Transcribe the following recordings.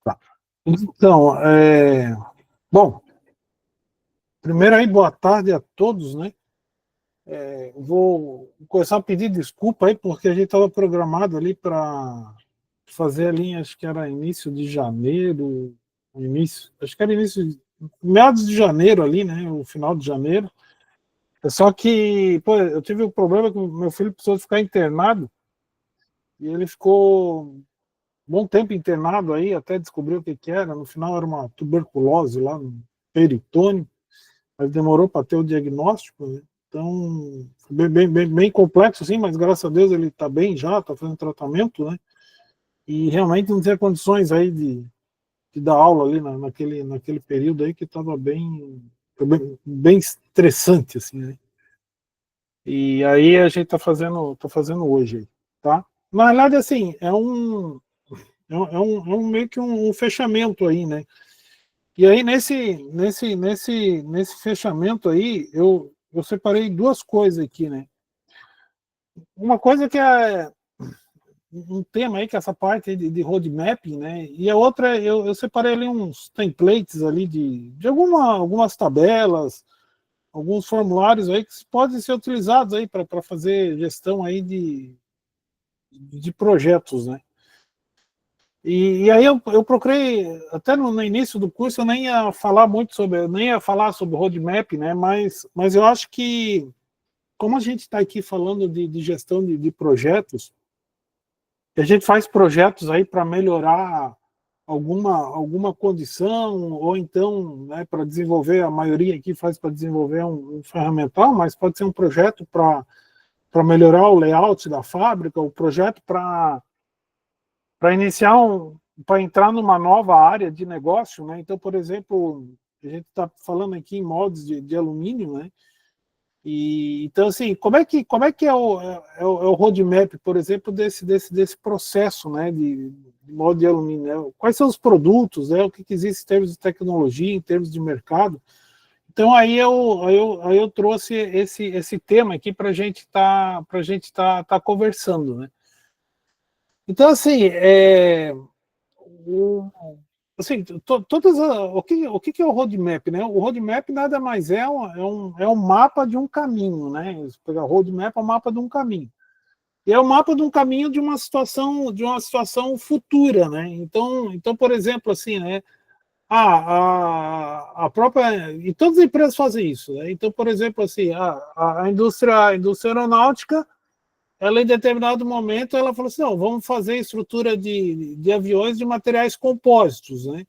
Tá. Então, bom, primeiro aí, boa tarde a todos, né? Vou começar a pedir desculpa aí, porque a gente estava programado ali para fazer ali, acho que era início de janeiro, acho que era meados de janeiro ali, né? O final de janeiro. Só que, pô, eu tive um problema que o meu filho precisou ficar internado, e ele ficou um bom tempo internado aí, até descobrir o que que era. No final era uma tuberculose lá no peritônio, mas demorou para ter o diagnóstico, né? Então, bem complexo, assim, mas graças a Deus ele está bem já, está fazendo tratamento, né? E realmente não tinha condições aí de dar aula ali naquele período aí que estava bem estressante, assim, né? E aí a gente tá fazendo hoje, tá? Na verdade, assim, é um meio que um fechamento aí, né? E aí, nesse fechamento aí, eu separei duas coisas aqui, né? Uma coisa que é um tema aí, que é essa parte de roadmapping, né? E a outra, eu separei ali uns templates ali de algumas tabelas, alguns formulários aí que podem ser utilizados aí para fazer gestão aí de projetos, né? E aí eu procurei, até no início do curso eu nem ia falar muito sobre, nem ia falar sobre roadmap, né? Mas eu acho que, como a gente está aqui falando de gestão de projetos, a gente faz projetos aí para melhorar alguma condição, ou então, né, para desenvolver, a maioria aqui faz para desenvolver um ferramental, mas pode ser um projeto para melhorar o layout da fábrica, o projeto para iniciar para entrar numa nova área de negócio, né? Então, por exemplo, a gente está falando aqui em moldes de alumínio, né? E então, assim, como é que é o roadmap, por exemplo, desse processo, né, de molde de alumínio, né? Quais são os produtos, né? O que existe em termos de tecnologia, em termos de mercado? Então aí eu trouxe esse tema aqui para a gente tá conversando, né? Então, assim, o, assim, o que é o roadmap, né? O roadmap nada mais é um mapa de um caminho, né? Se pegar roadmap é o mapa de um caminho. E é o mapa de um caminho de uma situação futura, né? Então, por exemplo, assim, né? A própria, e todas as empresas fazem isso, né? Então, por exemplo, assim, a indústria aeronáutica, ela em determinado momento ela falou assim, não, vamos fazer estrutura de aviões de materiais compósitos, né?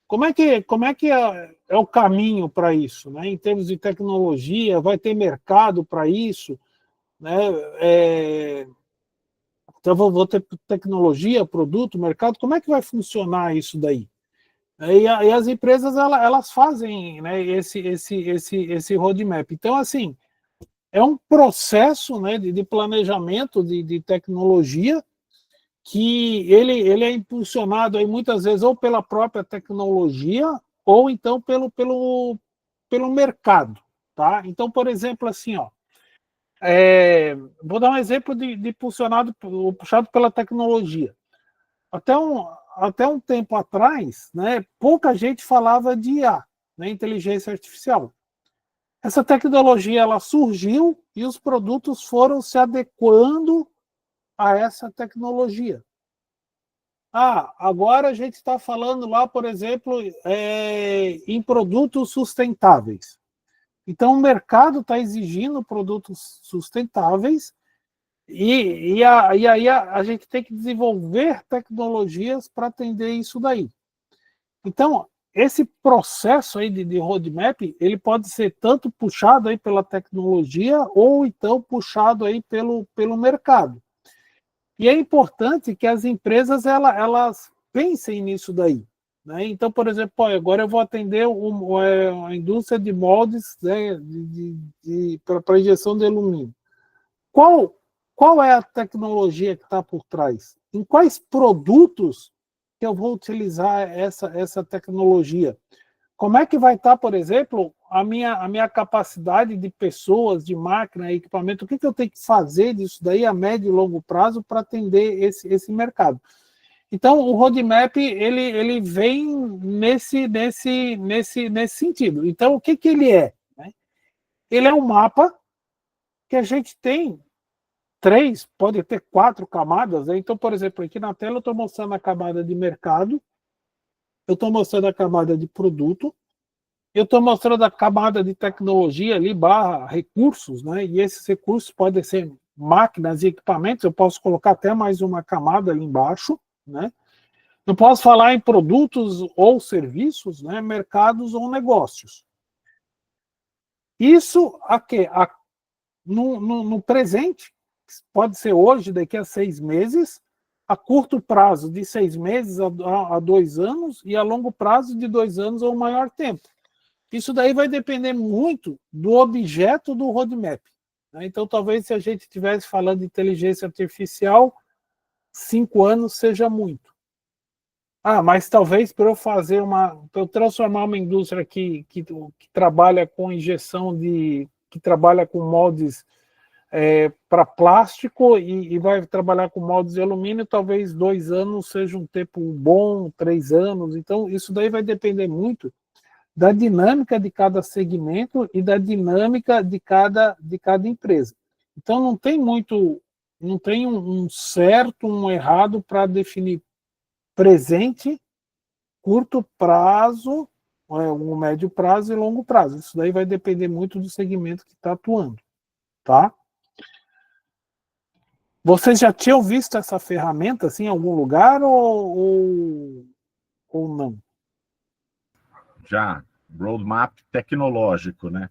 Como é que é o caminho para isso, né? Em termos de tecnologia, vai ter mercado para isso, né? Então vou ter tecnologia, produto, mercado, como é que vai funcionar isso daí? E as empresas elas fazem, né, esse roadmap. Então, assim, é um processo, né, de planejamento de tecnologia que ele é impulsionado aí muitas vezes ou pela própria tecnologia ou então pelo mercado, tá? Então, por exemplo, assim, ó, vou dar um exemplo de puxado pela tecnologia. Até um tempo atrás, né, pouca gente falava de IA, né, inteligência artificial. Essa tecnologia ela surgiu e os produtos foram se adequando a essa tecnologia. Agora a gente está falando lá, por exemplo, em produtos sustentáveis. Então, o mercado está exigindo produtos sustentáveis e aí a gente tem que desenvolver tecnologias para atender isso daí. Então, esse processo aí de roadmap, ele pode ser tanto puxado aí pela tecnologia ou então puxado aí pelo mercado. E é importante que as empresas elas pensem nisso daí, né? Então, por exemplo, agora eu vou atender a indústria de moldes, né, para injeção de alumínio. Qual, qual é a tecnologia que está por trás? Em quais produtos que eu vou utilizar essa tecnologia? Como é que vai estar, por exemplo, a minha capacidade de pessoas, de máquina, equipamento? O que eu tenho que fazer disso daí a médio e longo prazo para atender esse mercado? Então, o roadmap, ele vem nesse sentido. Então, o que ele é? Né? Ele é um mapa que a gente tem 3, pode ter 4 camadas. Né? Então, por exemplo, aqui na tela eu estou mostrando a camada de mercado, eu estou mostrando a camada de produto, eu estou mostrando a camada de tecnologia ali, barra recursos, né? E esses recursos podem ser máquinas e equipamentos, eu posso colocar até mais uma camada ali embaixo, né? Eu posso falar em produtos ou serviços, né? Mercados ou negócios. Isso no presente, pode ser hoje, daqui a 6 meses, a curto prazo de 6 meses a 2 anos e a longo prazo de 2 anos ou maior tempo. Isso daí vai depender muito do objeto do roadmap. Né? Então, talvez se a gente estivesse falando de inteligência artificial, 5 anos seja muito. Mas talvez para eu transformar uma indústria que trabalha com injeção que trabalha com moldes para plástico e vai trabalhar com moldes de alumínio, talvez 2 anos seja um tempo bom, 3 anos. Então, isso daí vai depender muito da dinâmica de cada segmento e da dinâmica de cada empresa. Então, não tem um certo, um errado para definir presente, curto prazo, um médio prazo e longo prazo. Isso daí vai depender muito do segmento que está atuando, tá? Você já tinha visto essa ferramenta assim, em algum lugar ou não? Já, roadmap tecnológico, né?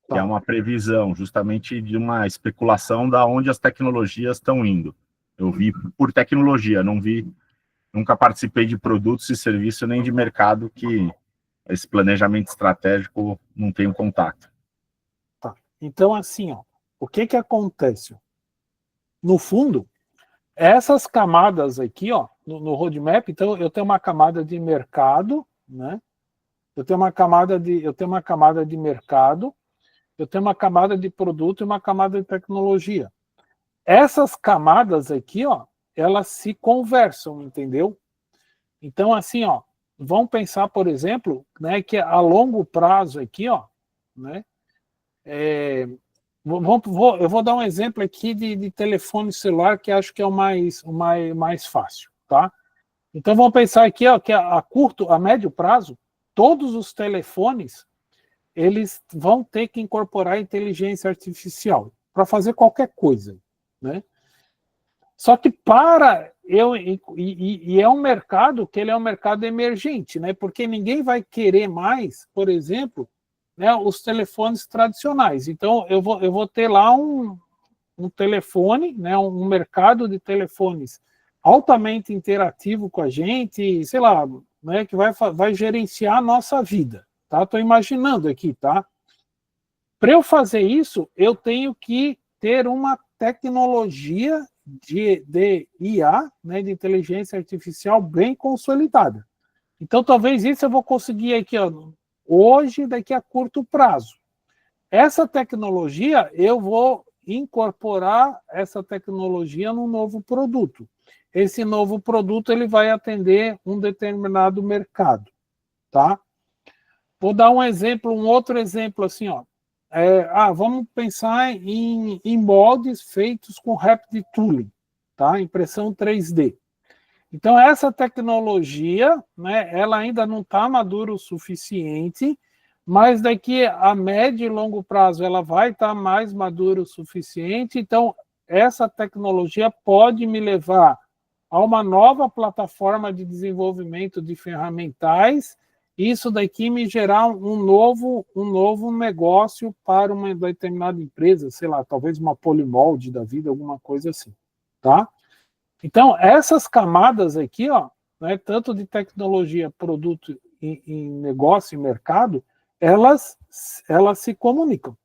Que é uma previsão justamente de uma especulação da onde as tecnologias estão indo. Eu vi por tecnologia, não vi, nunca participei de produtos e serviços nem de mercado que esse planejamento estratégico não tem contato. Tá. Então, assim, o que acontece? No fundo, essas camadas aqui, no roadmap, então eu tenho uma camada de mercado, né? Eu tenho uma camada de mercado, eu tenho uma camada de produto e uma camada de tecnologia. Essas camadas aqui, elas se conversam, entendeu? Então, assim, vamos pensar, por exemplo, né, que a longo prazo aqui, né, eu vou dar um exemplo aqui de telefone celular que acho que é o mais fácil, tá? Então vamos pensar aqui, que a médio prazo, todos os telefones eles vão ter que incorporar inteligência artificial para fazer qualquer coisa, né? Só que é um mercado que ele é um mercado emergente, né? Porque ninguém vai querer mais, por exemplo, né, os telefones tradicionais. Então eu vou ter lá um telefone, né, um mercado de telefones altamente interativo com a gente, sei lá, né, que vai gerenciar a nossa vida, tá? Estou imaginando aqui, tá? Para eu fazer isso, eu tenho que ter uma tecnologia de IA, né, de inteligência artificial bem consolidada. Então, talvez isso eu vou conseguir aqui, hoje, daqui a curto prazo. Essa tecnologia, eu vou incorporar essa tecnologia num novo produto. Esse novo produto ele vai atender um determinado mercado, tá? Vou dar um outro exemplo assim, vamos pensar em moldes feitos com Rapid Tooling, tá? Impressão 3D. Então essa tecnologia, né, ela ainda não está madura o suficiente, mas daqui a médio e longo prazo ela vai estar mais madura o suficiente. Então essa tecnologia pode me levar a uma nova plataforma de desenvolvimento de ferramentais. Isso daqui me gerar um novo negócio para uma determinada empresa, sei lá, talvez uma Polymold da vida, alguma coisa assim, tá? Então, essas camadas aqui, né, tanto de tecnologia, produto e negócio e mercado, elas se comunicam,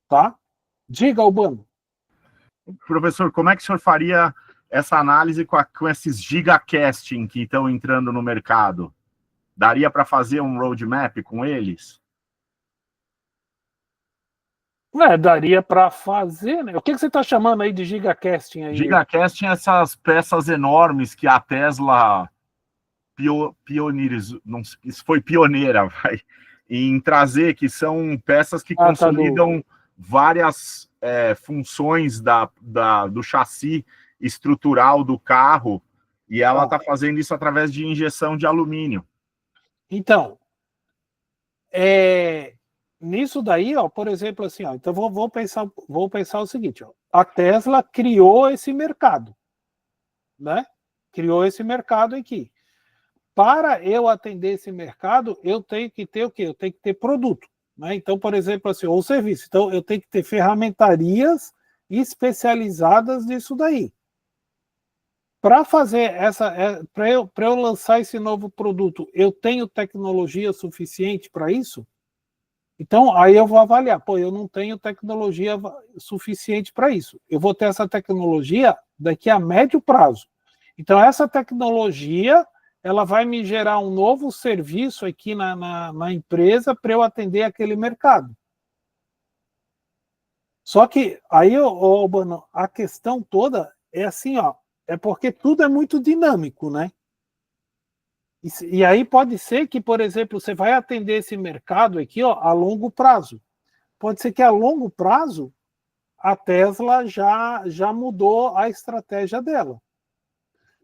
tá? Diga, Albano. Professor, como é que o senhor faria essa análise com esses gigacasting que estão entrando no mercado? Daria para fazer um roadmap com eles? Daria para fazer, né? O que você está chamando aí de gigacasting aí? Gigacasting é essas peças enormes que a Tesla pioneirizou, não, foi pioneira, vai, em trazer, que são peças que consolidam várias funções do chassi estrutural do carro, e ela está fazendo isso através de injeção de alumínio. Então, nisso daí, ó, por exemplo, assim, ó, então vou pensar o seguinte, ó, a Tesla criou esse mercado, né? Criou esse mercado aqui. Para eu atender esse mercado, eu tenho que ter o quê? Eu tenho que ter produto, né? Então, por exemplo, assim, ou serviço. Então, eu tenho que ter ferramentarias especializadas nisso daí. Para fazer para eu lançar esse novo produto, eu tenho tecnologia suficiente para isso? Então, aí eu vou avaliar, eu não tenho tecnologia suficiente para isso. Eu vou ter essa tecnologia daqui a médio prazo. Então, essa tecnologia, ela vai me gerar um novo serviço aqui na empresa para eu atender aquele mercado. Só que aí, Urbano, a questão toda é assim, ó, é porque tudo é muito dinâmico, né? E aí pode ser que, por exemplo, você vai atender esse mercado aqui, ó, a longo prazo. Pode ser que a longo prazo a Tesla já mudou a estratégia dela.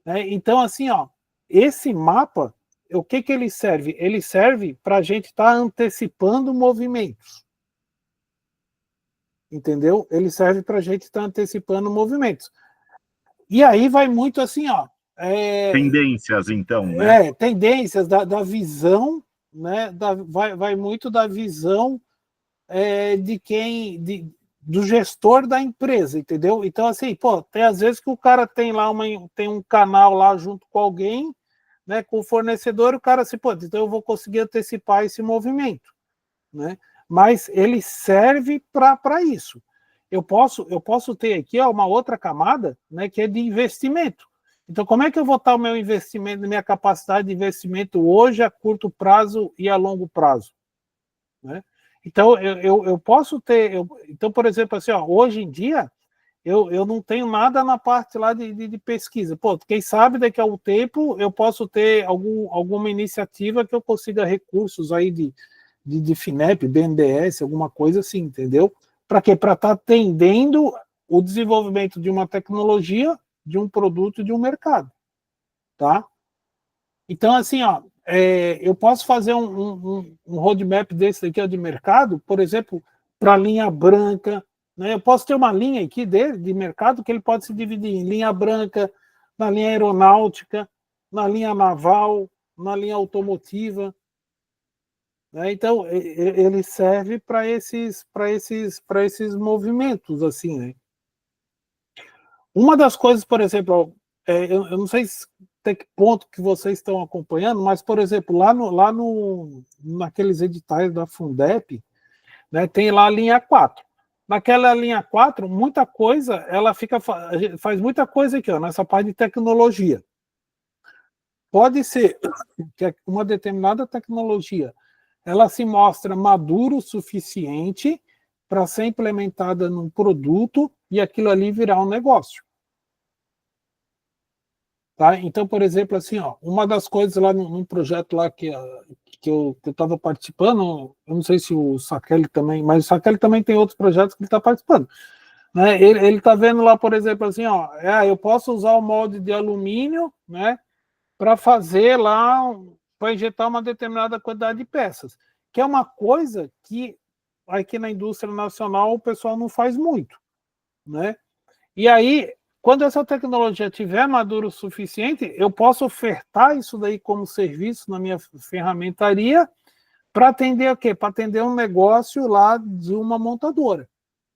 Né? Então, assim, ó, esse mapa, o que ele serve? Ele serve para a gente estar antecipando movimentos. Entendeu? Ele serve para a gente estar antecipando movimentos. E aí vai muito assim, ó. Tendências, então, né? Tendências da visão, né? Vai muito da visão do gestor da empresa, entendeu? Então, assim, tem às vezes que o cara tem lá tem um canal lá junto com alguém, né, com o fornecedor, o cara assim, então eu vou conseguir antecipar esse movimento, né? Mas ele serve para isso. Eu posso ter aqui uma outra camada, né, que é de investimento. Então, como é que eu vou estar o meu investimento, minha capacidade de investimento hoje, a curto prazo e a longo prazo? Né? Então, eu posso ter... então, por exemplo, assim, ó, hoje em dia, eu não tenho nada na parte lá de pesquisa. Quem sabe daqui a um tempo eu posso ter alguma iniciativa que eu consiga recursos aí de FINEP, BNDES, alguma coisa assim, entendeu? Para quê? Para estar atendendo o desenvolvimento de uma tecnologia, de um produto, de um mercado. Tá? Então, assim, ó, eu posso fazer um roadmap desse aqui ó, de mercado, por exemplo, para a linha branca. Né? Eu posso ter uma linha aqui de mercado que ele pode se dividir em linha branca, na linha aeronáutica, na linha naval, na linha automotiva. Né? Então, ele serve para esses movimentos, assim, né? Uma das coisas, por exemplo, eu não sei até que ponto que vocês estão acompanhando, mas, por exemplo, naqueles editais da Fundep, né, tem lá a linha 4. Naquela linha 4, muita coisa, faz muita coisa aqui, ó, nessa parte de tecnologia. Pode ser que uma determinada tecnologia ela se mostra madura o suficiente para ser implementada num produto e aquilo ali virar um negócio. Tá? Então, por exemplo, assim, ó, uma das coisas lá num projeto lá que eu estava participando, eu não sei se o Sakeli também, mas o Sakeli também tem outros projetos que ele está participando. Né? Ele está vendo lá, por exemplo, assim, ó, eu posso usar o molde de alumínio, né, para fazer lá, para injetar uma determinada quantidade de peças, que é uma coisa que aqui na indústria nacional o pessoal não faz muito, né? E aí, quando essa tecnologia tiver madura o suficiente, eu posso ofertar isso daí como serviço na minha ferramentaria para atender o quê? Para atender um negócio lá de uma montadora.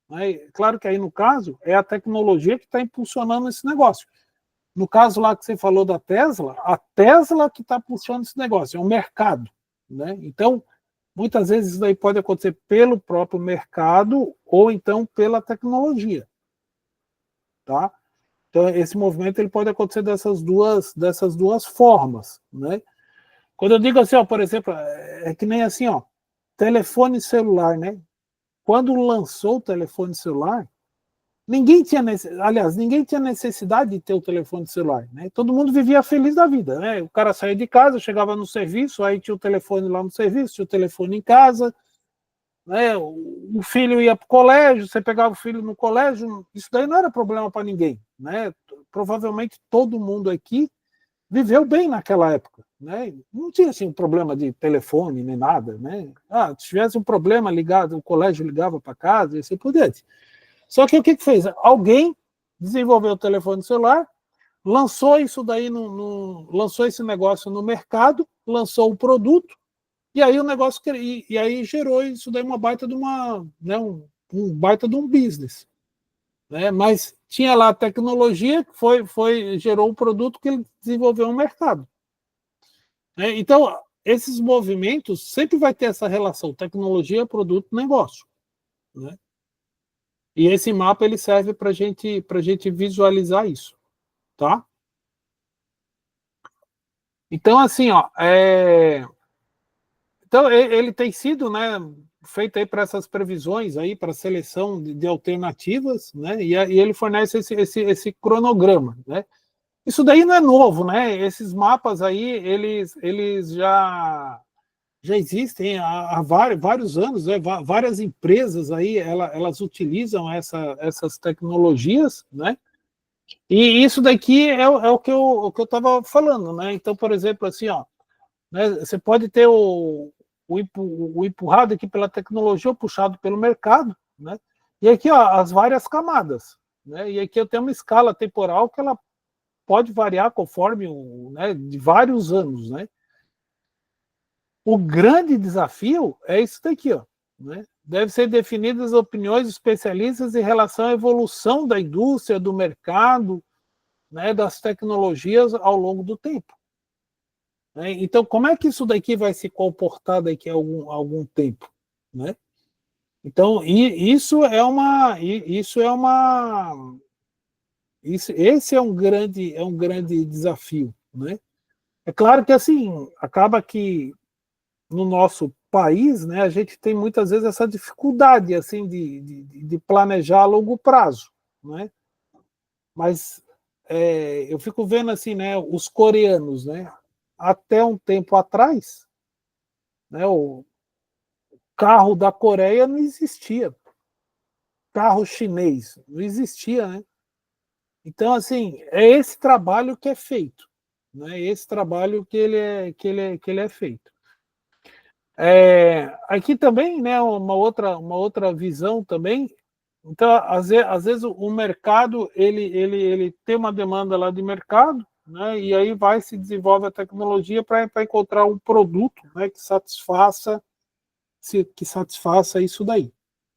Né? Claro que aí, no caso, é a tecnologia que está impulsionando esse negócio. No caso lá que você falou da Tesla, a Tesla que está puxando esse negócio, é um mercado. Né? Então, muitas vezes isso daí pode acontecer pelo próprio mercado ou então pela tecnologia. Tá? Então, esse movimento ele pode acontecer dessas duas formas. Né? Quando eu digo assim, ó, por exemplo, é que nem assim, ó, telefone celular, né? quando lançou o telefone celular, ninguém tinha necessidade de ter o telefone celular, né? Todo mundo vivia feliz da vida, né? O cara saía de casa, chegava no serviço, aí tinha o telefone lá no serviço, tinha o telefone em casa, né? O filho ia para o colégio, você pegava o filho no colégio, isso daí não era problema para ninguém, né? Provavelmente todo mundo aqui viveu bem naquela época, né? Não tinha assim um problema de telefone nem nada, né? Se tivesse um problema ligado, o colégio ligava para casa e assim por diante. Só que o que fez? Alguém desenvolveu o telefone celular, lançou isso daí, lançou esse negócio no mercado, lançou o produto, e aí o negócio e aí gerou isso daí uma baita de uma, né, um baita de um business, né? Mas tinha lá a tecnologia que gerou o produto que ele desenvolveu no mercado, né? Então esses movimentos sempre vai ter essa relação tecnologia, produto, negócio, né? E esse mapa ele serve para gente visualizar isso, tá? Então assim, ó, então ele tem sido, né, feito aí para essas previsões aí para seleção de alternativas, né? E ele fornece esse cronograma, né? Isso daí não é novo, né? Esses mapas aí eles já existem há vários anos, né? Várias empresas aí elas utilizam essas tecnologias, né? E isso daqui é o que eu estava falando, né? Então, por exemplo, assim, ó, né, você pode ter o empurrado aqui pela tecnologia ou puxado pelo mercado, né? E aqui, ó, as várias camadas, né? E aqui eu tenho uma escala temporal que ela pode variar conforme, né, de vários anos, né? O grande desafio é isso daqui, ó, né? Deve ser definidas opiniões de especialistas em relação à evolução da indústria, do mercado, né, das tecnologias ao longo do tempo, né? Então, como é que isso daqui vai se comportar daqui a algum tempo, né? Então, esse é um grande desafio, né? É claro que assim acaba que no nosso país, né, a gente tem muitas vezes essa dificuldade assim de planejar a longo prazo, né? Mas eu fico vendo assim, né, os coreanos, né, até um tempo atrás, né, o carro da Coreia não existia, carro chinês não existia, né? Então assim é esse trabalho que é feito, né? Esse trabalho que ele é feito. Aqui também, né, uma outra visão também. Então, às vezes o mercado ele tem uma demanda lá de mercado, né, e aí se desenvolve a tecnologia para encontrar um produto, né, que satisfaça isso daí,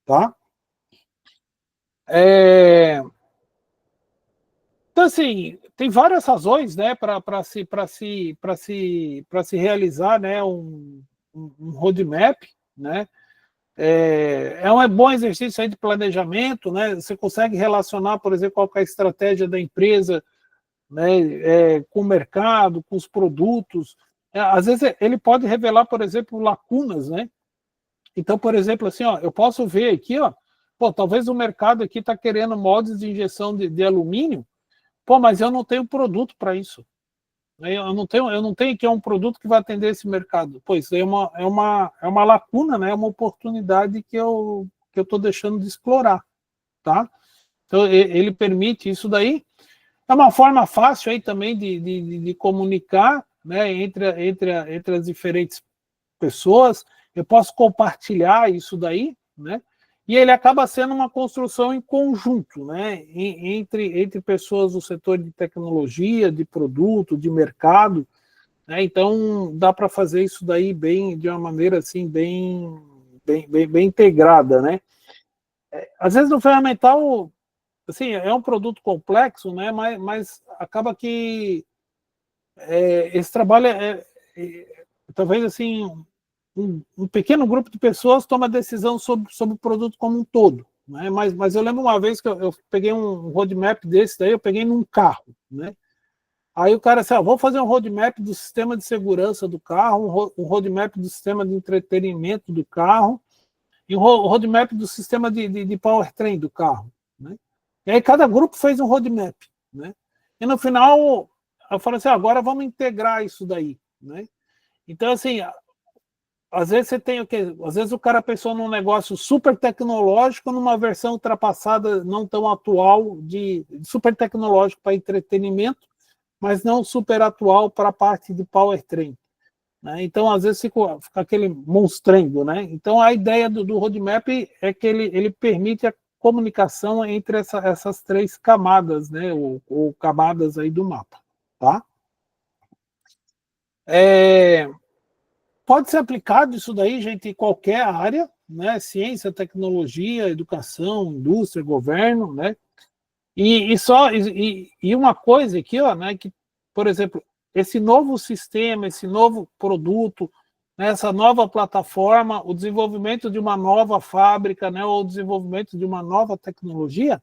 tá? Então, assim, tem várias razões, né, para se realizar, né, um roadmap, né? É um bom exercício aí de planejamento, né? Você consegue relacionar, por exemplo, qual é a estratégia da empresa, né, com o mercado, com os produtos. Às vezes ele pode revelar, por exemplo, lacunas, né? Então, por exemplo, assim, ó, eu posso ver aqui, ó, pô, talvez o mercado aqui está querendo moldes de injeção de alumínio, pô, mas eu não tenho produto para isso. Eu não tenho aqui um produto que vai atender esse mercado. Pois é uma lacuna, né? É uma oportunidade que eu estou deixando de explorar, tá? Então ele permite isso daí. É uma forma fácil aí também de comunicar, né? Entre as diferentes pessoas. Eu posso compartilhar isso daí, né? E ele acaba sendo uma construção em conjunto, né? Entre pessoas do setor de tecnologia, de produto, de mercado, né? Então dá para fazer isso daí de uma maneira assim bem integrada, né? Às vezes no ferramental, assim, é um produto complexo, né? Mas acaba que esse trabalho talvez assim um pequeno grupo de pessoas toma decisão sobre o produto como um todo, né? Mas eu lembro uma vez que eu peguei um roadmap desse daí, eu peguei num carro, né? Aí o cara disse, vou fazer um roadmap do sistema de segurança do carro, um roadmap do sistema de entretenimento do carro, e o roadmap do sistema de powertrain do carro, né? E aí cada grupo fez um roadmap, né? E no final eu falei assim, agora vamos integrar isso daí, né? Então, assim, às vezes você tem o quê? Às vezes o cara pensou num negócio super tecnológico, numa versão ultrapassada, não tão atual, de super tecnológico para entretenimento, mas não super atual para a parte de powertrain, né? Então, às vezes fica aquele monstrengo, né? Então, a ideia do roadmap é que ele permite a comunicação entre essas três camadas, né? Ou camadas aí do mapa, tá? Pode ser aplicado isso daí, gente, em qualquer área, né? Ciência, tecnologia, educação, indústria, governo, né? E uma coisa aqui, ó, né? Que, por exemplo, esse novo sistema, esse novo produto, né, essa nova plataforma, o desenvolvimento de uma nova fábrica, né? Ou o desenvolvimento de uma nova tecnologia,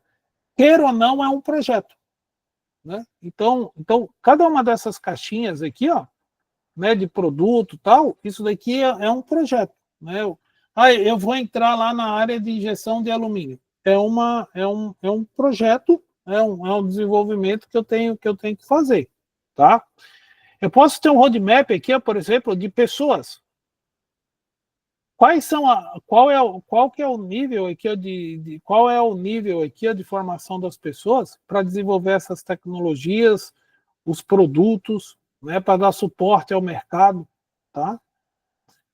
queira ou não, é um projeto, né? Então, cada uma dessas caixinhas aqui, ó, né, de produto tal, isso daqui é um projeto, né? Eu vou entrar lá na área de injeção de alumínio. É um projeto, é um desenvolvimento que eu tenho que fazer, tá? Eu posso ter um roadmap aqui, por exemplo, de pessoas. Qual que é o nível aqui qual é o nível aqui de formação das pessoas para desenvolver essas tecnologias, os produtos, né, para dar suporte ao mercado, tá?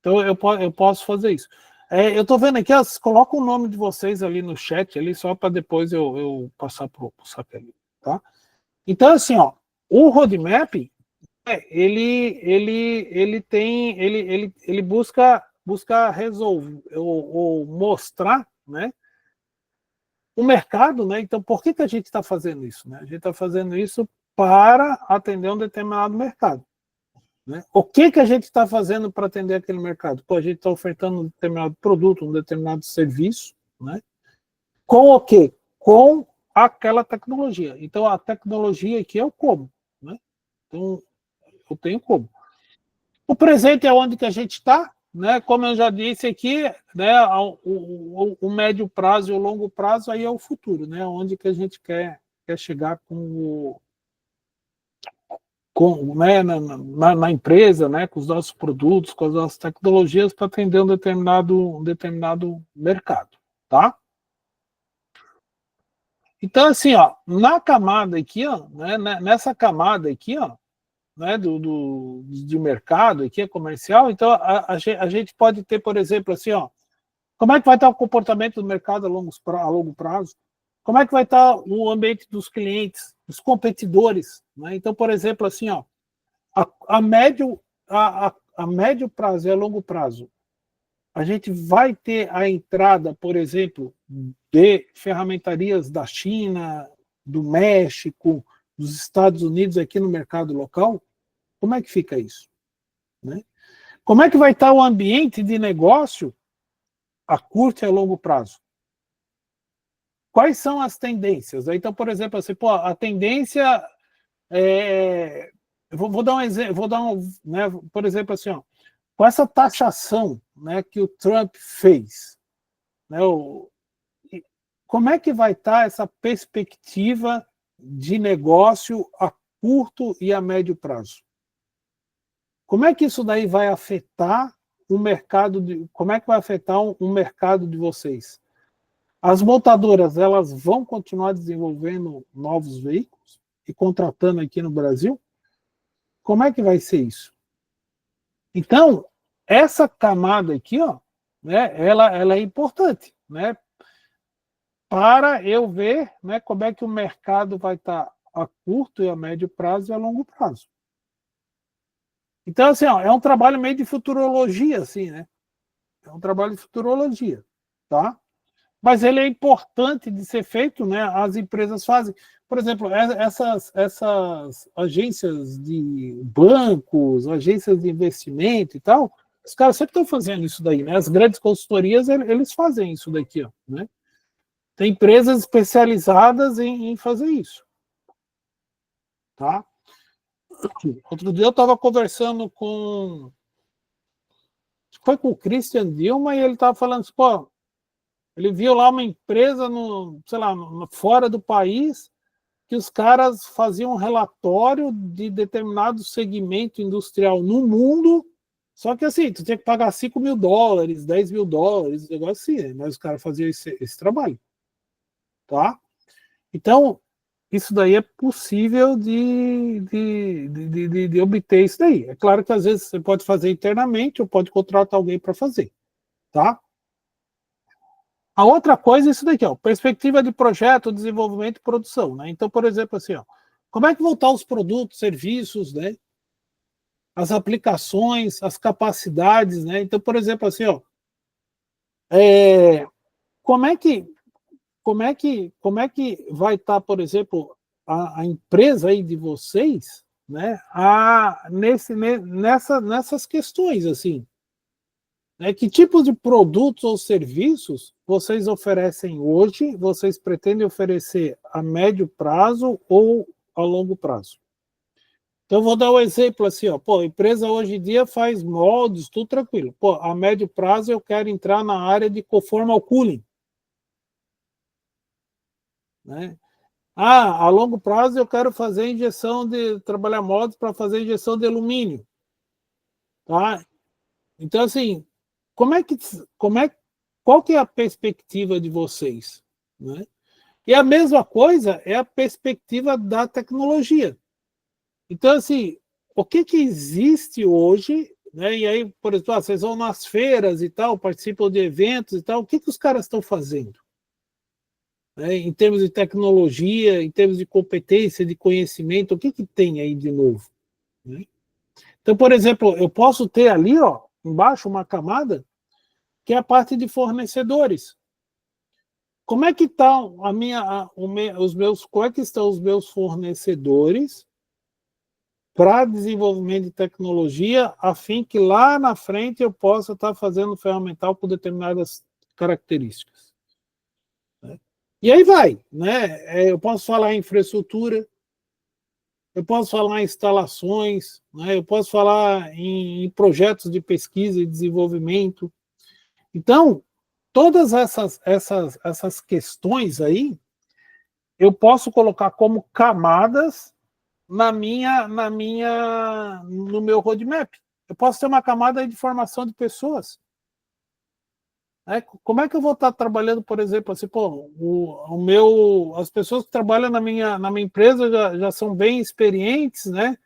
Então eu posso fazer isso. Eu estou vendo aqui, coloca o nome de vocês ali no chat, ali, só para depois eu passar para o Sapelli, tá? Então, assim, ó, o roadmap, ele busca resolver ou mostrar, né, o mercado, né? Então, por que a gente está fazendo isso, né? A gente está fazendo isso para atender um determinado mercado, né? O que a gente está fazendo para atender aquele mercado? Pô, a gente está ofertando um determinado produto, um determinado serviço, né? Com o quê? Com aquela tecnologia. Então, a tecnologia aqui é o como, né? Então, eu tenho como. O presente é onde que a gente está, né? Como eu já disse aqui, né? O médio prazo e o longo prazo aí é o futuro, né? Onde que a gente quer chegar né, na empresa, né, com os nossos produtos, com as nossas tecnologias para atender um determinado mercado, tá? Então, assim, ó, na camada aqui, ó, né, nessa camada aqui, ó, né, de mercado aqui, comercial, então a gente pode ter, por exemplo, assim, ó, como é que vai estar o comportamento do mercado a longo prazo? Como é que vai estar o ambiente dos clientes, dos competidores, né? Então, por exemplo, assim, ó, a médio prazo e a longo prazo, a gente vai ter a entrada, por exemplo, de ferramentarias da China, do México, dos Estados Unidos aqui no mercado local? Como é que fica isso, né? Como é que vai estar o ambiente de negócio a curto e a longo prazo? Quais são as tendências? Então, por exemplo, assim, pô, a tendência vou dar um exemplo, né, por exemplo, assim, ó, com essa taxação, né, que o Trump fez, né, como é que vai estar essa perspectiva de negócio a curto e a médio prazo? Como é que isso daí vai afetar o mercado como é que vai afetar o mercado de vocês? As montadoras, elas vão continuar desenvolvendo novos veículos e contratando aqui no Brasil? Como é que vai ser isso? Então, essa camada aqui, ó, né, ela é importante, né, para eu ver, né, como é que o mercado vai estar a curto e a médio prazo e a longo prazo. Então, assim, ó, é um trabalho meio de futurologia, assim, né? É um trabalho de futurologia, tá? Mas ele é importante de ser feito, né? As empresas fazem. Por exemplo, essas agências de bancos, agências de investimento e tal, os caras sempre estão fazendo isso daí, né? As grandes consultorias, eles fazem isso daqui, ó, né? Tem empresas especializadas em fazer isso, tá? Outro dia eu estava conversando foi com o Christian Dilma e ele estava falando assim, pô, Ele viu lá uma empresa, sei lá, fora do país, que os caras faziam um relatório de determinado segmento industrial no mundo, só que assim, tu tinha que pagar $5.000, $10.000, negócio assim, né? Mas os caras faziam esse trabalho. Tá? Então, isso daí é possível de obter isso daí. É claro que às vezes você pode fazer internamente ou pode contratar alguém para fazer. Tá? A outra coisa é isso daqui, ó, perspectiva de projeto, desenvolvimento e produção. Né? Então, por exemplo, assim, ó, como é que vão estar os produtos, serviços, né? As aplicações, as capacidades, né? Então, por exemplo, assim, ó, como é que vai estar, por exemplo, a empresa aí de vocês, né? Nessas questões assim, né? Que tipos de produtos ou serviços vocês oferecem hoje? Vocês pretendem oferecer a médio prazo ou a longo prazo? Então, eu vou dar um exemplo assim, ó. Pô, a empresa hoje em dia faz moldes, tudo tranquilo. Pô, a médio prazo eu quero entrar na área de conformal cooling, né? A longo prazo eu quero fazer injeção trabalhar moldes para fazer injeção de alumínio, tá? Então, assim, qual que é a perspectiva de vocês, né? E a mesma coisa é a perspectiva da tecnologia. Então, assim, o que existe hoje, né? E aí, por exemplo, vocês vão nas feiras e tal, participam de eventos e tal, o que os caras estão fazendo? Né? Em termos de tecnologia, em termos de competência, de conhecimento, o que tem aí de novo? Né? Então, por exemplo, eu posso ter ali, ó, embaixo uma camada que é a parte de fornecedores. Como é que estão como é que estão os meus fornecedores para desenvolvimento de tecnologia, a fim que lá na frente eu possa estar fazendo ferramental com determinadas características. Né? E aí vai, né? Eu posso falar em infraestrutura, eu posso falar em instalações, né? Eu posso falar em projetos de pesquisa e desenvolvimento. Então, todas essas questões aí, eu posso colocar como camadas no meu roadmap. Eu posso ter uma camada de formação de pessoas. Né? Como é que eu vou estar trabalhando, por exemplo, assim, pô, as pessoas que trabalham na minha empresa já são bem experientes, né?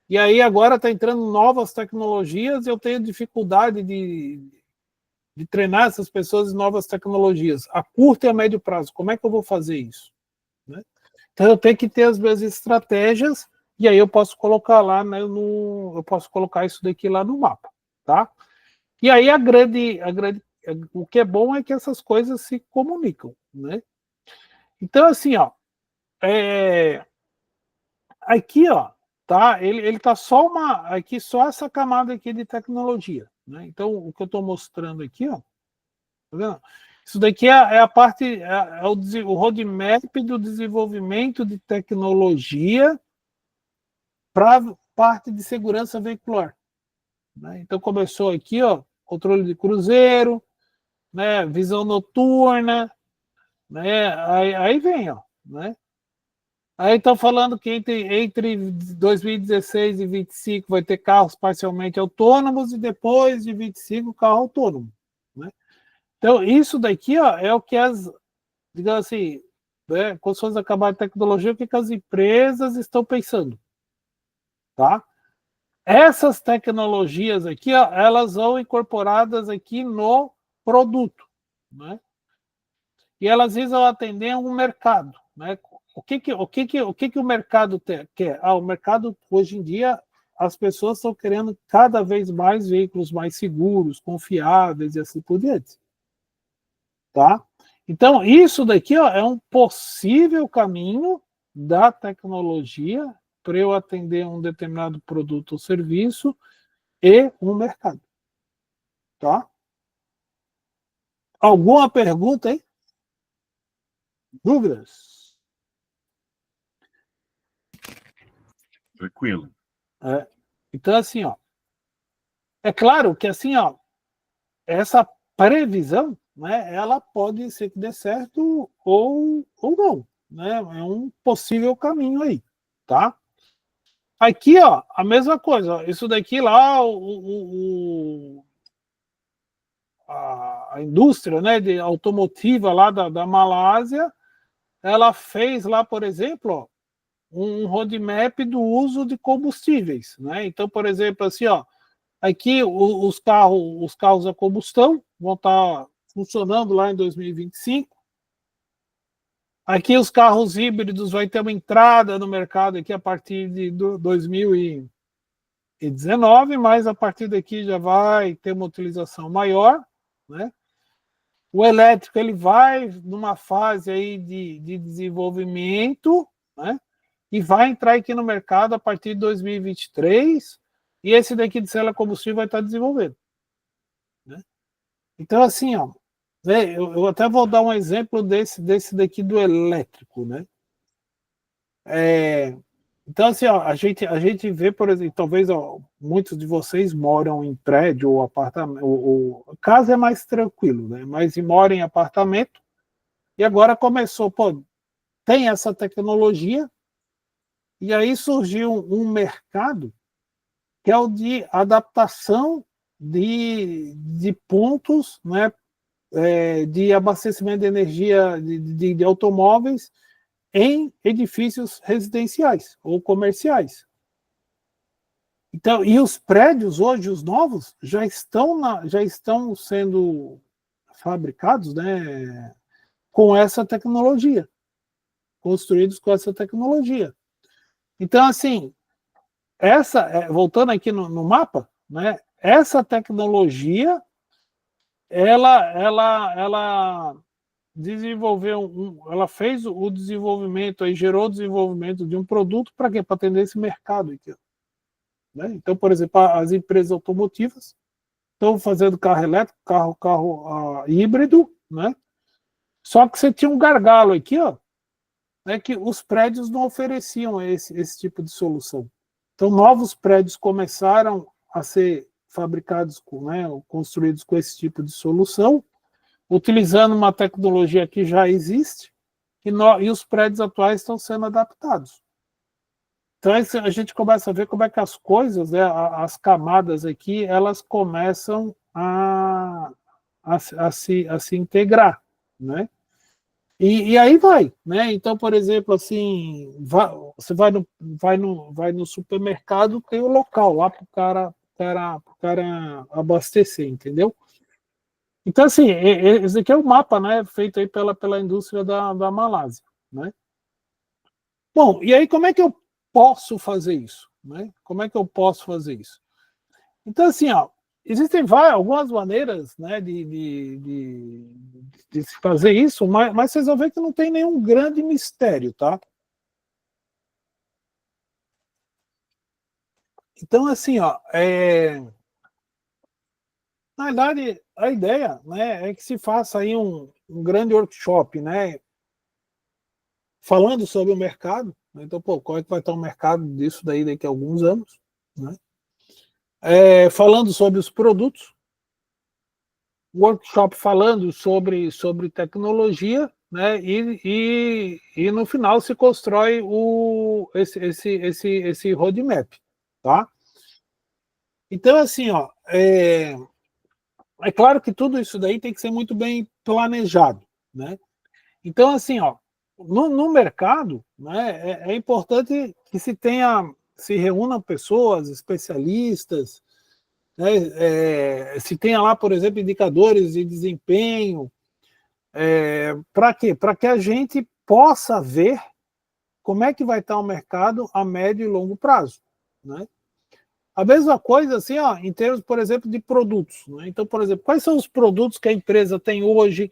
E aí agora está entrando novas tecnologias e eu tenho dificuldade de treinar essas pessoas em novas tecnologias, a curto e a médio prazo. Como é que eu vou fazer isso? Né? Então eu tenho que ter as minhas estratégias e aí eu posso colocar lá, né, eu posso colocar isso daqui lá no mapa, tá? E aí o que é bom é que essas coisas se comunicam, né? Então assim, ó, aqui, ó, tá? Ele tá só essa camada aqui de tecnologia, né? Então o que eu estou mostrando aqui, ó, tá vendo? Isso daqui é a parte, o roadmap do desenvolvimento de tecnologia para parte de segurança veicular. Né? Então começou aqui, ó, controle de cruzeiro, né, visão noturna, né, aí vem, ó, né? Aí estão falando que entre 2016 e 2025 vai ter carros parcialmente autônomos e depois de 2025 carro autônomo. Né? Então, isso daqui, ó, é o que digamos assim, né, quando as acabar a tecnologia, o que as empresas estão pensando. Tá? Essas tecnologias aqui, ó, elas vão incorporadas aqui no produto. Né? E elas visam atender um mercado. Né? O que o mercado quer? O mercado, hoje em dia, as pessoas estão querendo cada vez mais veículos mais seguros, confiáveis e assim por diante. Tá? Então, isso daqui, ó, é um possível caminho da tecnologia para eu atender um determinado produto ou serviço e um mercado. Tá? Alguma pergunta aí? Dúvidas? Tranquilo. Então, assim, ó, é claro que assim, ó, essa previsão, né, ela pode ser que dê certo ou não, né? É um possível caminho aí, tá? Aqui, ó, a mesma coisa, ó, isso daqui lá, a indústria, né, de automotiva lá da Malásia, ela fez lá, por exemplo, ó, um roadmap do uso de combustíveis, né? Então, por exemplo, assim, ó, aqui os carros a combustão vão estar funcionando lá em 2025. Aqui os carros híbridos vai ter uma entrada no mercado aqui a partir de 2019, mas a partir daqui já vai ter uma utilização maior, né? O elétrico ele vai numa fase aí de desenvolvimento, né? E vai entrar aqui no mercado a partir de 2023, e esse daqui de célula combustível vai estar desenvolvendo, né? Então, assim, ó, né, eu até vou dar um exemplo desse daqui do elétrico, né? Então, assim, ó, a gente vê, por exemplo, talvez ó, muitos de vocês moram em prédio ou apartamento, casa é mais tranquilo, né? Mas moram em apartamento, e agora começou, pô, tem essa tecnologia, e aí surgiu um mercado que é o de adaptação de pontos, né, de abastecimento de energia de automóveis em edifícios residenciais ou comerciais. Então, e os prédios hoje, os novos, já estão sendo fabricados, né, com essa tecnologia, construídos com essa tecnologia. Então, assim, voltando aqui no mapa, né, essa tecnologia, ela desenvolveu, ela fez o desenvolvimento, aí gerou o desenvolvimento de um produto para quê? Para atender esse mercado aqui, né? Então, por exemplo, as empresas automotivas estão fazendo carro elétrico, carro híbrido, né? Só que você tinha um gargalo aqui, ó, né, que os prédios não ofereciam esse tipo de solução. Então, novos prédios começaram a ser fabricados, né, construídos com esse tipo de solução, utilizando uma tecnologia que já existe, e os prédios atuais estão sendo adaptados. Então, a gente começa a ver como é que as coisas, né, as camadas aqui, elas começam a se integrar, né? E aí vai, né? Então, por exemplo, assim, você vai no supermercado, tem o local lá para o cara abastecer, entendeu? Então, assim, esse aqui é o mapa, né, feito aí pela indústria da Malásia, né? Bom, e aí como é que eu posso fazer isso, né? Como é que eu posso fazer isso? Então, assim, ó, existem algumas maneiras, né, de se fazer isso, mas vocês vão ver que não tem nenhum grande mistério, tá? Então, assim, ó, na verdade, a ideia, né, é que se faça aí um grande workshop, né, falando sobre o mercado, né? Então, pô, qual é que vai estar o mercado disso daí daqui a alguns anos, né? Falando sobre os produtos, workshop falando sobre tecnologia, né? E no final se constrói esse roadmap, tá? Então, assim, ó, é claro que tudo isso daí tem que ser muito bem planejado, né? Então, assim, ó, no mercado, né, é importante que se reúnam pessoas, especialistas, né, se tenha lá, por exemplo, indicadores de desempenho, para quê? Para que a gente possa ver como é que vai estar o mercado a médio e longo prazo, né? A mesma coisa, assim, ó, em termos, por exemplo, de produtos, né? Então, por exemplo, quais são os produtos que a empresa tem hoje,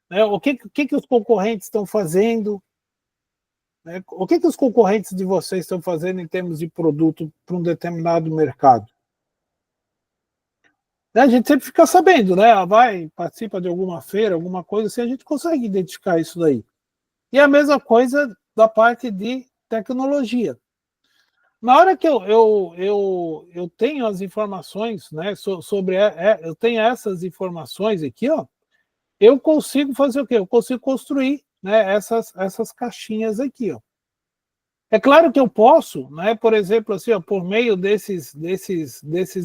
né? O que os concorrentes estão fazendo, né? O que os concorrentes de vocês estão fazendo em termos de produto para um determinado mercado? A gente sempre fica sabendo, né? Participa de alguma feira, alguma coisa assim, a gente consegue identificar isso daí. E a mesma coisa da parte de tecnologia. Na hora que eu tenho as informações, né, sobre eu tenho essas informações aqui, ó, eu consigo fazer o quê? Eu consigo construir, né, essas caixinhas aqui, ó. É claro que eu posso, né, por exemplo, assim, ó, por meio desses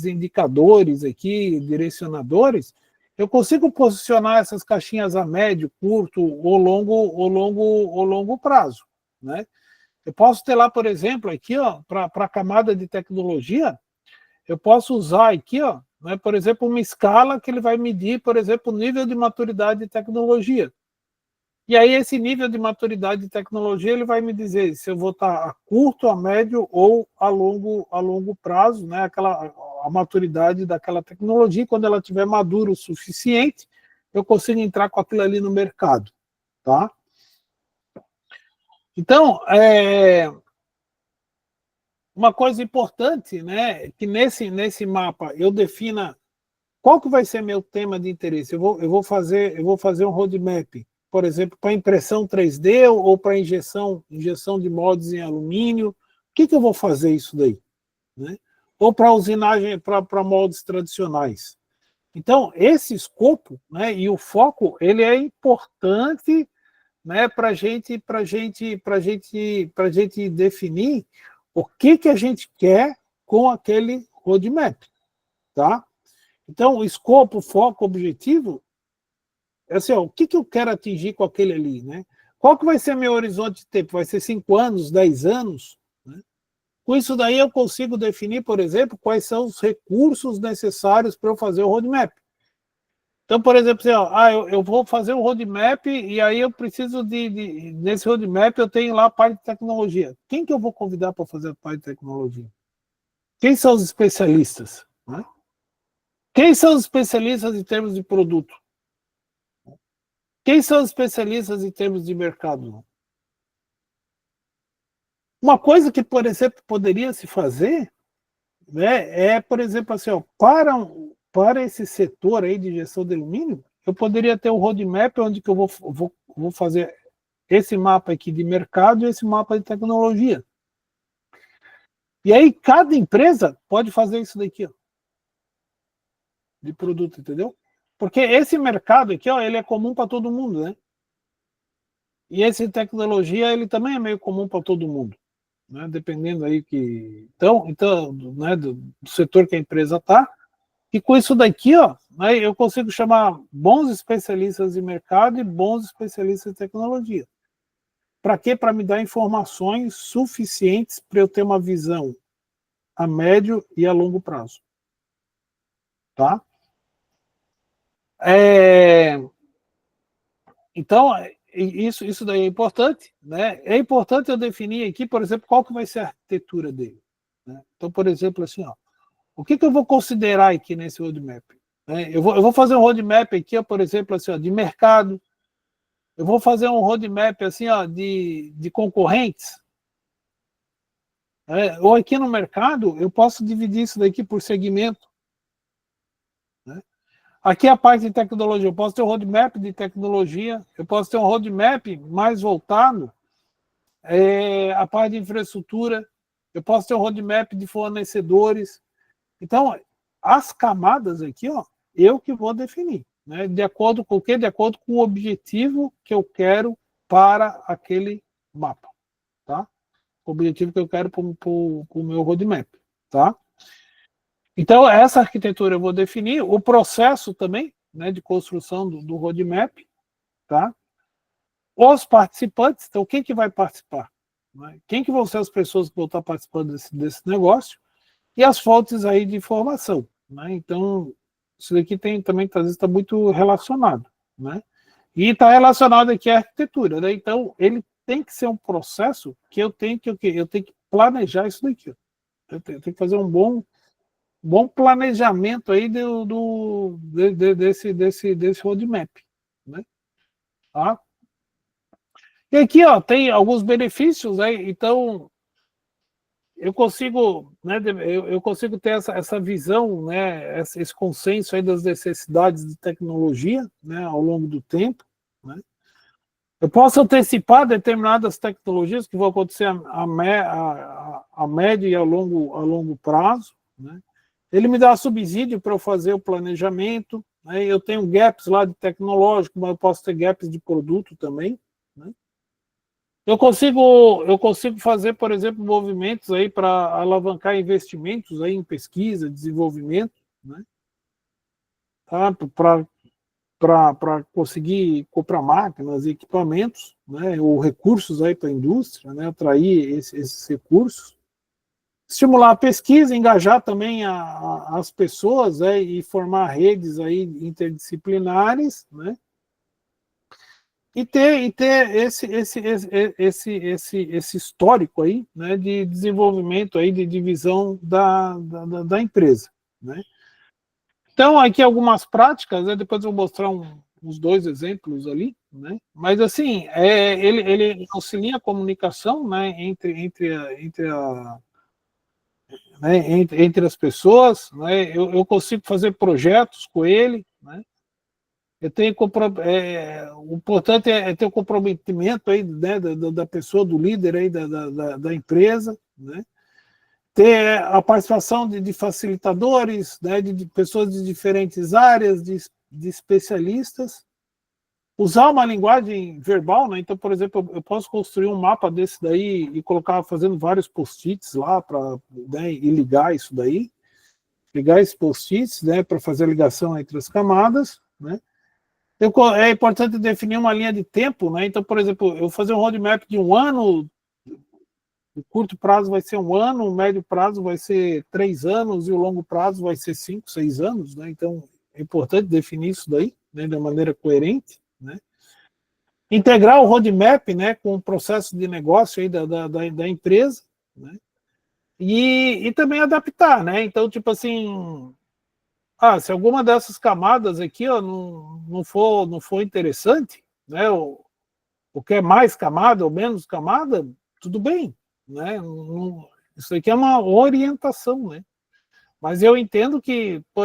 indicadores aqui, direcionadores, eu consigo posicionar essas caixinhas a médio, curto ou longo prazo, né? Eu posso ter lá, por exemplo, aqui, ó, para a camada de tecnologia, eu posso usar aqui, ó, né, por exemplo, uma escala que ele vai medir, por exemplo, o nível de maturidade de tecnologia. E aí, esse nível de maturidade de tecnologia, ele vai me dizer se eu vou estar a curto, a médio ou a longo prazo, né? A maturidade daquela tecnologia. Quando ela estiver madura o suficiente, eu consigo entrar com aquilo ali no mercado, tá? Então, uma coisa importante, né, que nesse mapa eu defina qual que vai ser meu tema de interesse. Eu vou fazer um roadmap, por exemplo, para impressão 3D ou para injeção de moldes em alumínio. O que eu vou fazer isso daí? Né? Ou para usinagem, para moldes tradicionais. Então, esse escopo, né, e o foco, ele é importante, né, para gente definir o que a gente quer com aquele roadmap, tá? Então, o escopo, foco, objetivo, é assim, ó, o que eu quero atingir com aquele ali, né? Qual que vai ser meu horizonte de tempo? Vai ser 5 anos, 10 anos? Né? Com isso daí eu consigo definir, por exemplo, quais são os recursos necessários para eu fazer o roadmap. Então, por exemplo, assim, ó, eu vou fazer um roadmap e aí eu preciso nesse roadmap eu tenho lá a parte de tecnologia. Quem que eu vou convidar para fazer a parte de tecnologia? Quem são os especialistas? Né? Quem são os especialistas em termos de produto? Quem são os especialistas em termos de mercado? Uma coisa que, por exemplo, poderia se fazer, né, por exemplo, assim, ó, para esse setor aí de injeção de alumínio, eu poderia ter um roadmap onde que eu vou fazer esse mapa aqui de mercado e esse mapa de tecnologia. E aí cada empresa pode fazer isso daqui, ó, de produto, entendeu? Porque esse mercado aqui, ó, ele é comum para todo mundo, né? E esse tecnologia, ele também é meio comum para todo mundo, né? Dependendo aí que... Então né, do setor que a empresa está, e com isso daqui, ó, né, eu consigo chamar bons especialistas de mercado e bons especialistas de tecnologia. Para quê? Para me dar informações suficientes para eu ter uma visão a médio e a longo prazo. Tá? Então, isso daí é importante, né? É importante eu definir aqui, por exemplo, qual que vai ser a arquitetura dele. Né? Então, por exemplo, assim, ó, o que eu vou considerar aqui nesse roadmap? Né? Eu vou fazer um roadmap aqui, ó, por exemplo, assim, ó, de mercado. Eu vou fazer um roadmap assim, ó, de concorrentes. Ou aqui no mercado, eu posso dividir isso daqui por segmento. Né? Aqui a parte de tecnologia, eu posso ter um roadmap de tecnologia, eu posso ter um roadmap mais voltado à parte de infraestrutura, eu posso ter um roadmap de fornecedores. Então, as camadas aqui, ó, eu que vou definir, né? De acordo com o quê? De acordo com o objetivo que eu quero para aquele mapa, tá? O objetivo que eu quero para o meu roadmap, tá? Então, essa arquitetura eu vou definir, o processo também, né, de construção do roadmap, tá? Os participantes, então, quem que vai participar? Né? Quem que vão ser as pessoas que vão estar participando desse negócio? E as fontes aí de informação, né? Então, isso daqui também, às vezes, está muito relacionado, né? E está relacionado aqui à arquitetura, né? Então, ele tem que ser um processo que eu tenho que planejar isso daqui. Eu tenho que fazer um bom planejamento aí desse roadmap, né? Tá? E aqui, ó, tem alguns benefícios, né? Então, eu consigo, né, eu consigo ter essa visão, né, esse consenso aí das necessidades de tecnologia, né, ao longo do tempo, né? Eu posso antecipar determinadas tecnologias que vão acontecer a médio e a longo prazo, né? Ele me dá subsídio para eu fazer o planejamento, né? Eu tenho gaps lá de tecnológico, mas eu posso ter gaps de produto também, né? Eu consigo fazer, por exemplo, movimentos aí para alavancar investimentos aí em pesquisa, desenvolvimento, né? Tá? Para conseguir comprar máquinas e equipamentos, né? Ou recursos aí para a indústria, né? Atrair esses recursos. Estimular a pesquisa, engajar também as pessoas, né? E formar redes aí interdisciplinares, né? E ter esse histórico aí, né, de desenvolvimento aí, de divisão da empresa, né? Então, aqui algumas práticas, né, depois eu vou mostrar uns 2 exemplos ali, né? Mas, assim, ele auxilia a comunicação, né, entre as pessoas, né? Eu consigo fazer projetos com ele, né? Eu tenho o importante é ter o comprometimento aí, né, da pessoa, do líder aí da empresa, né? Ter a participação de facilitadores, né, de pessoas de diferentes áreas, de especialistas, usar uma linguagem verbal, né? Então, por exemplo, eu posso construir um mapa desse daí e colocar fazendo vários post-its lá para, né, e ligar isso daí, ligar esses post-its, né, para fazer a ligação entre as camadas, né? É importante definir uma linha de tempo, né? Então, por exemplo, eu fazer um roadmap de 1 ano, o curto prazo vai ser 1 ano, o médio prazo vai ser 3 anos e o longo prazo vai ser 5, 6 anos, né? Então, é importante definir isso daí, né, de maneira coerente, né? Integrar o roadmap, né, com o processo de negócio aí da empresa, né? E também adaptar, né? Então, tipo assim, se alguma dessas camadas aqui, ó, não for interessante, né, o que é mais camada ou menos camada, tudo bem, né? Isso aqui é uma orientação, né? Mas eu entendo que, pô,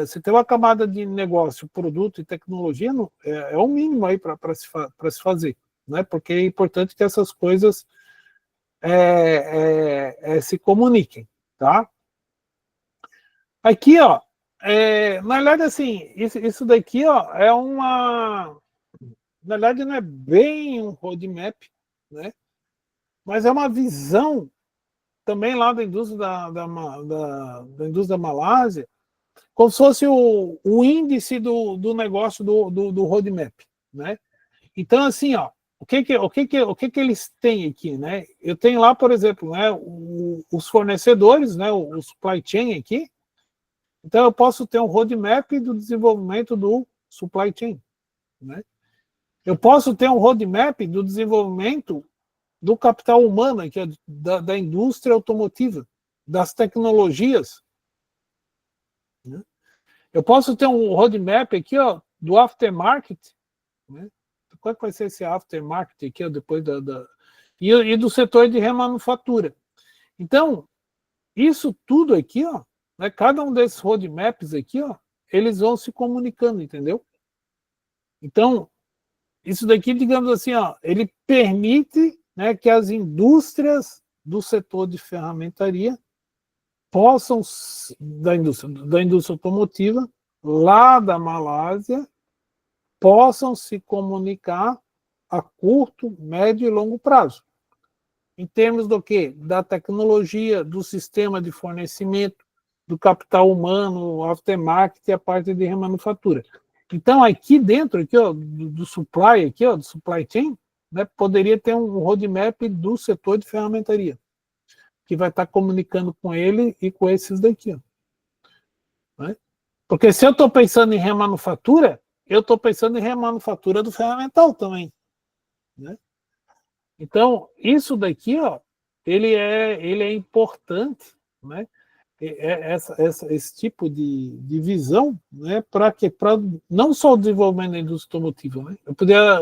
se tem uma camada de negócio, produto e tecnologia, é o mínimo aí para se fazer, né? Porque é importante que essas coisas se comuniquem, tá? Aqui, ó, na verdade, assim, isso daqui, ó, na verdade, não é bem um roadmap, né? Mas é uma visão também lá da indústria da indústria da Malásia, como se fosse o índice do negócio do roadmap, né? Então, assim, ó, o que eles têm aqui, né? Eu tenho lá, por exemplo, né, os fornecedores, né, o supply chain aqui. Então, eu posso ter um roadmap do desenvolvimento do supply chain, né? Eu posso ter um roadmap do desenvolvimento do capital humano, que é da indústria automotiva, das tecnologias, né? Eu posso ter um roadmap aqui, ó, do aftermarket, né? Qual que vai ser esse aftermarket aqui, ó, depois e do setor de remanufatura. Então, isso tudo aqui, ó, né, cada um desses roadmaps aqui, ó, eles vão se comunicando, entendeu? Então, isso daqui, digamos assim, ó, ele permite, né, que as indústrias do setor de ferramentaria possam, da indústria automotiva, lá da Malásia, possam se comunicar a curto, médio e longo prazo. Em termos do quê? Da tecnologia, do sistema de fornecimento, do capital humano, aftermarket e a parte de remanufatura. Então, aqui dentro aqui, ó, do supply, aqui, ó, do supply chain, né, poderia ter um roadmap do setor de ferramentaria, que vai estar comunicando com ele e com esses daqui, ó, né? Porque se eu estou pensando em remanufatura, eu estou pensando em remanufatura do ferramental também, né? Então, isso daqui, ó, ele é importante, né? Esse tipo de visão, né, para não só o desenvolvimento da indústria automotiva, né? Eu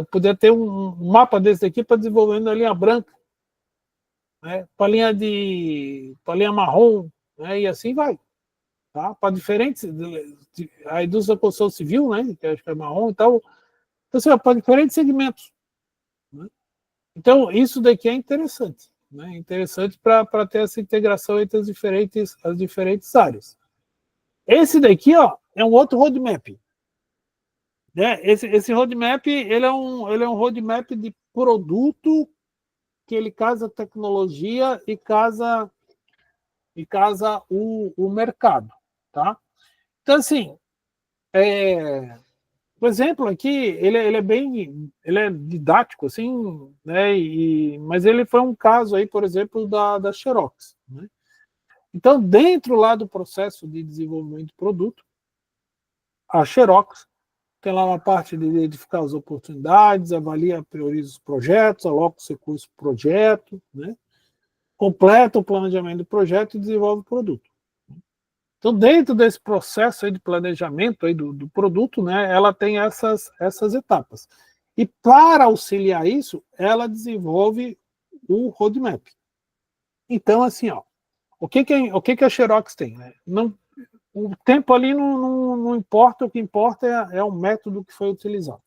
podia ter um mapa desse aqui para desenvolvimento da linha branca, né, para linha marrom, né, e assim vai, tá? Para diferentes, a indústria da construção civil, né, que acho que é marrom e tal, então, assim, para diferentes segmentos, né? Então, isso daqui é interessante, né? Interessante para ter essa integração entre as diferentes áreas. Esse daqui, ó, é um outro roadmap, Esse roadmap, ele é um roadmap de produto que ele casa tecnologia e casa o mercado, tá? Então, assim, por exemplo, aqui, ele é didático, assim, né? Mas ele foi um caso aí, por exemplo, da Xerox, né? Então, dentro lá do processo de desenvolvimento de produto, a Xerox tem lá uma parte de identificar as oportunidades, avalia, prioriza os projetos, aloca os recursos para o projeto, né? Completa o planejamento do projeto e desenvolve o produto. Então, dentro desse processo aí de planejamento aí do produto, né, ela tem essas etapas. E para auxiliar isso, ela desenvolve o roadmap. Então, assim, ó, o que a Xerox tem? Né? O tempo ali não importa, o que importa é o método que foi utilizado.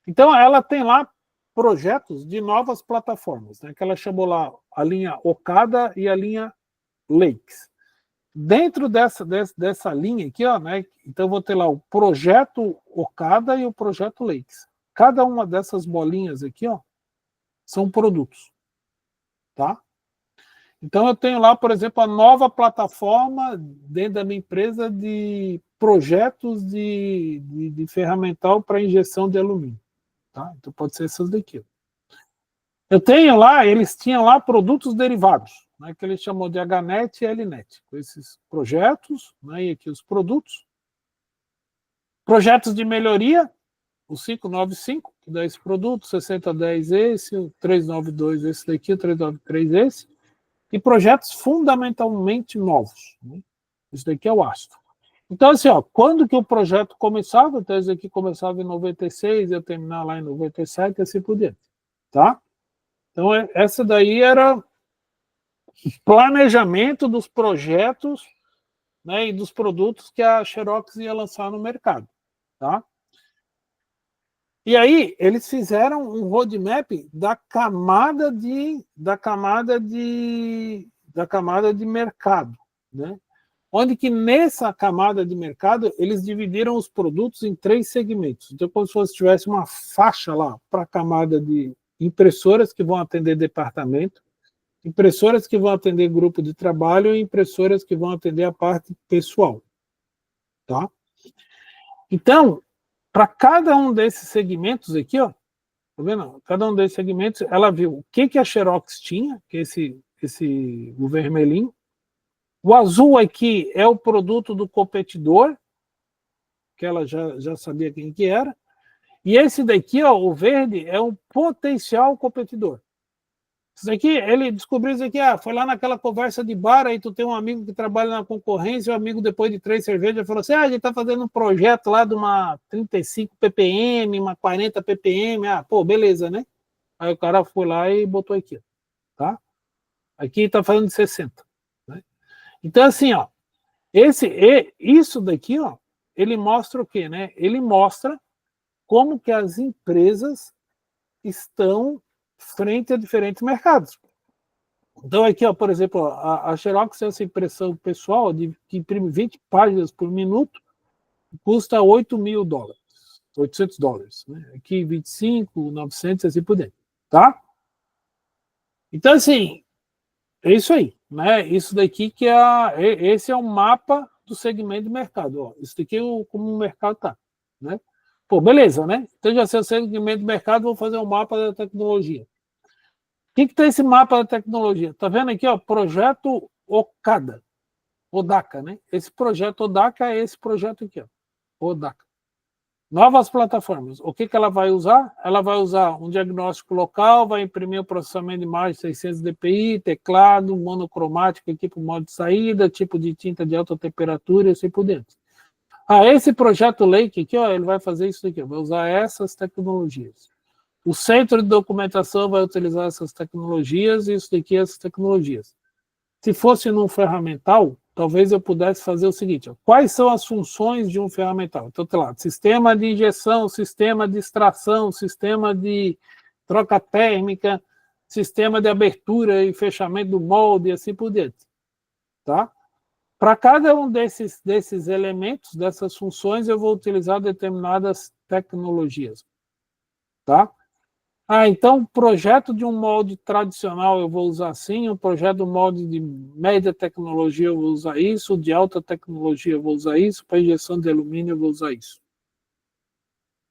Então, ela tem lá projetos de novas plataformas, né, que ela chamou lá a linha Okada e a linha Lakes. Dentro dessa linha aqui, ó, né, então eu vou ter lá o projeto Okada e o projeto Lakes. Cada uma dessas bolinhas aqui, ó, são produtos, tá? Então eu tenho lá, por exemplo, a nova plataforma dentro da minha empresa de projetos de ferramental para injeção de alumínio, tá? Então pode ser essas daqui. Eu tenho lá, eles tinham lá produtos derivados, né, que eles chamam de HNet e LNet, com esses projetos, né, e aqui os produtos. Projetos de melhoria, o 595, que dá esse produto, 6010 esse, o 392 esse daqui, o 393 esse, e projetos fundamentalmente novos. Né? Isso daqui é o Astro. Então, assim, ó, quando que o projeto começava, então esse aqui começava em 96, ia terminar lá em 97 e assim por diante, tá? Então, essa daí era o planejamento dos projetos, né, e dos produtos que a Xerox ia lançar no mercado, tá? E aí, eles fizeram um roadmap da camada de mercado, né? Onde que nessa camada de mercado, eles dividiram os produtos em 3 segmentos. Então, como se fosse tivesse uma faixa lá para a camada de impressoras que vão atender departamento, impressoras que vão atender grupo de trabalho e impressoras que vão atender a parte pessoal, tá? Então, para cada um desses segmentos aqui, ó, tá vendo? Cada um desses segmentos, ela viu o que a Xerox tinha, que é o vermelhinho. O azul aqui é o produto do competidor, que ela já sabia quem que era. E esse daqui, ó, o verde, é um potencial competidor. Isso daqui, ele descobriu isso aqui, foi lá naquela conversa de bar, aí tu tem um amigo que trabalha na concorrência, e o amigo, depois de 3 cervejas, falou assim, a gente tá fazendo um projeto lá de uma 35 ppm, uma 40 ppm, pô, beleza, né? Aí o cara foi lá e botou aqui, tá? Aqui tá falando de 60, né? Então, assim, ó, isso daqui, ó, ele mostra o quê, né? Ele mostra como que as empresas estão frente a diferentes mercados. Então, aqui, ó, por exemplo, a Xerox tem essa impressão pessoal que imprime 20 páginas por minuto, custa $8.000, $800, né? Aqui 25, 900, assim por dentro, tá? Então, assim, é isso aí, né? Isso daqui que esse é um mapa do segmento de mercado, ó. Isso daqui é como o mercado tá, né? Pô, beleza, né? Então, já sei o segmento de mercado, vou fazer um mapa da tecnologia. O que tem esse mapa da tecnologia? Tá vendo aqui, ó, projeto Okada, Odaka, né? Esse projeto Odaka é esse projeto aqui, ó, Odaka. Novas plataformas. O que ela vai usar? Ela vai usar um diagnóstico local, vai imprimir o processamento de imagem 600 dpi, teclado, monocromático aqui para o modo de saída, tipo de tinta de alta temperatura e assim por dentro. Esse projeto Lake aqui, ó, ele vai fazer isso aqui, vai usar essas tecnologias. O centro de documentação vai utilizar essas tecnologias e isso daqui essas tecnologias. Se fosse num ferramental, talvez eu pudesse fazer o seguinte, ó, quais são as funções de um ferramental? Então, tá lá, sistema de injeção, sistema de extração, sistema de troca térmica, sistema de abertura e fechamento do molde e assim por diante. Tá? Para cada um desses elementos, dessas funções, eu vou utilizar determinadas tecnologias. Tá? Então, projeto de um molde tradicional eu vou usar assim, o projeto de um molde de média tecnologia eu vou usar isso, de alta tecnologia eu vou usar isso, para injeção de alumínio eu vou usar isso.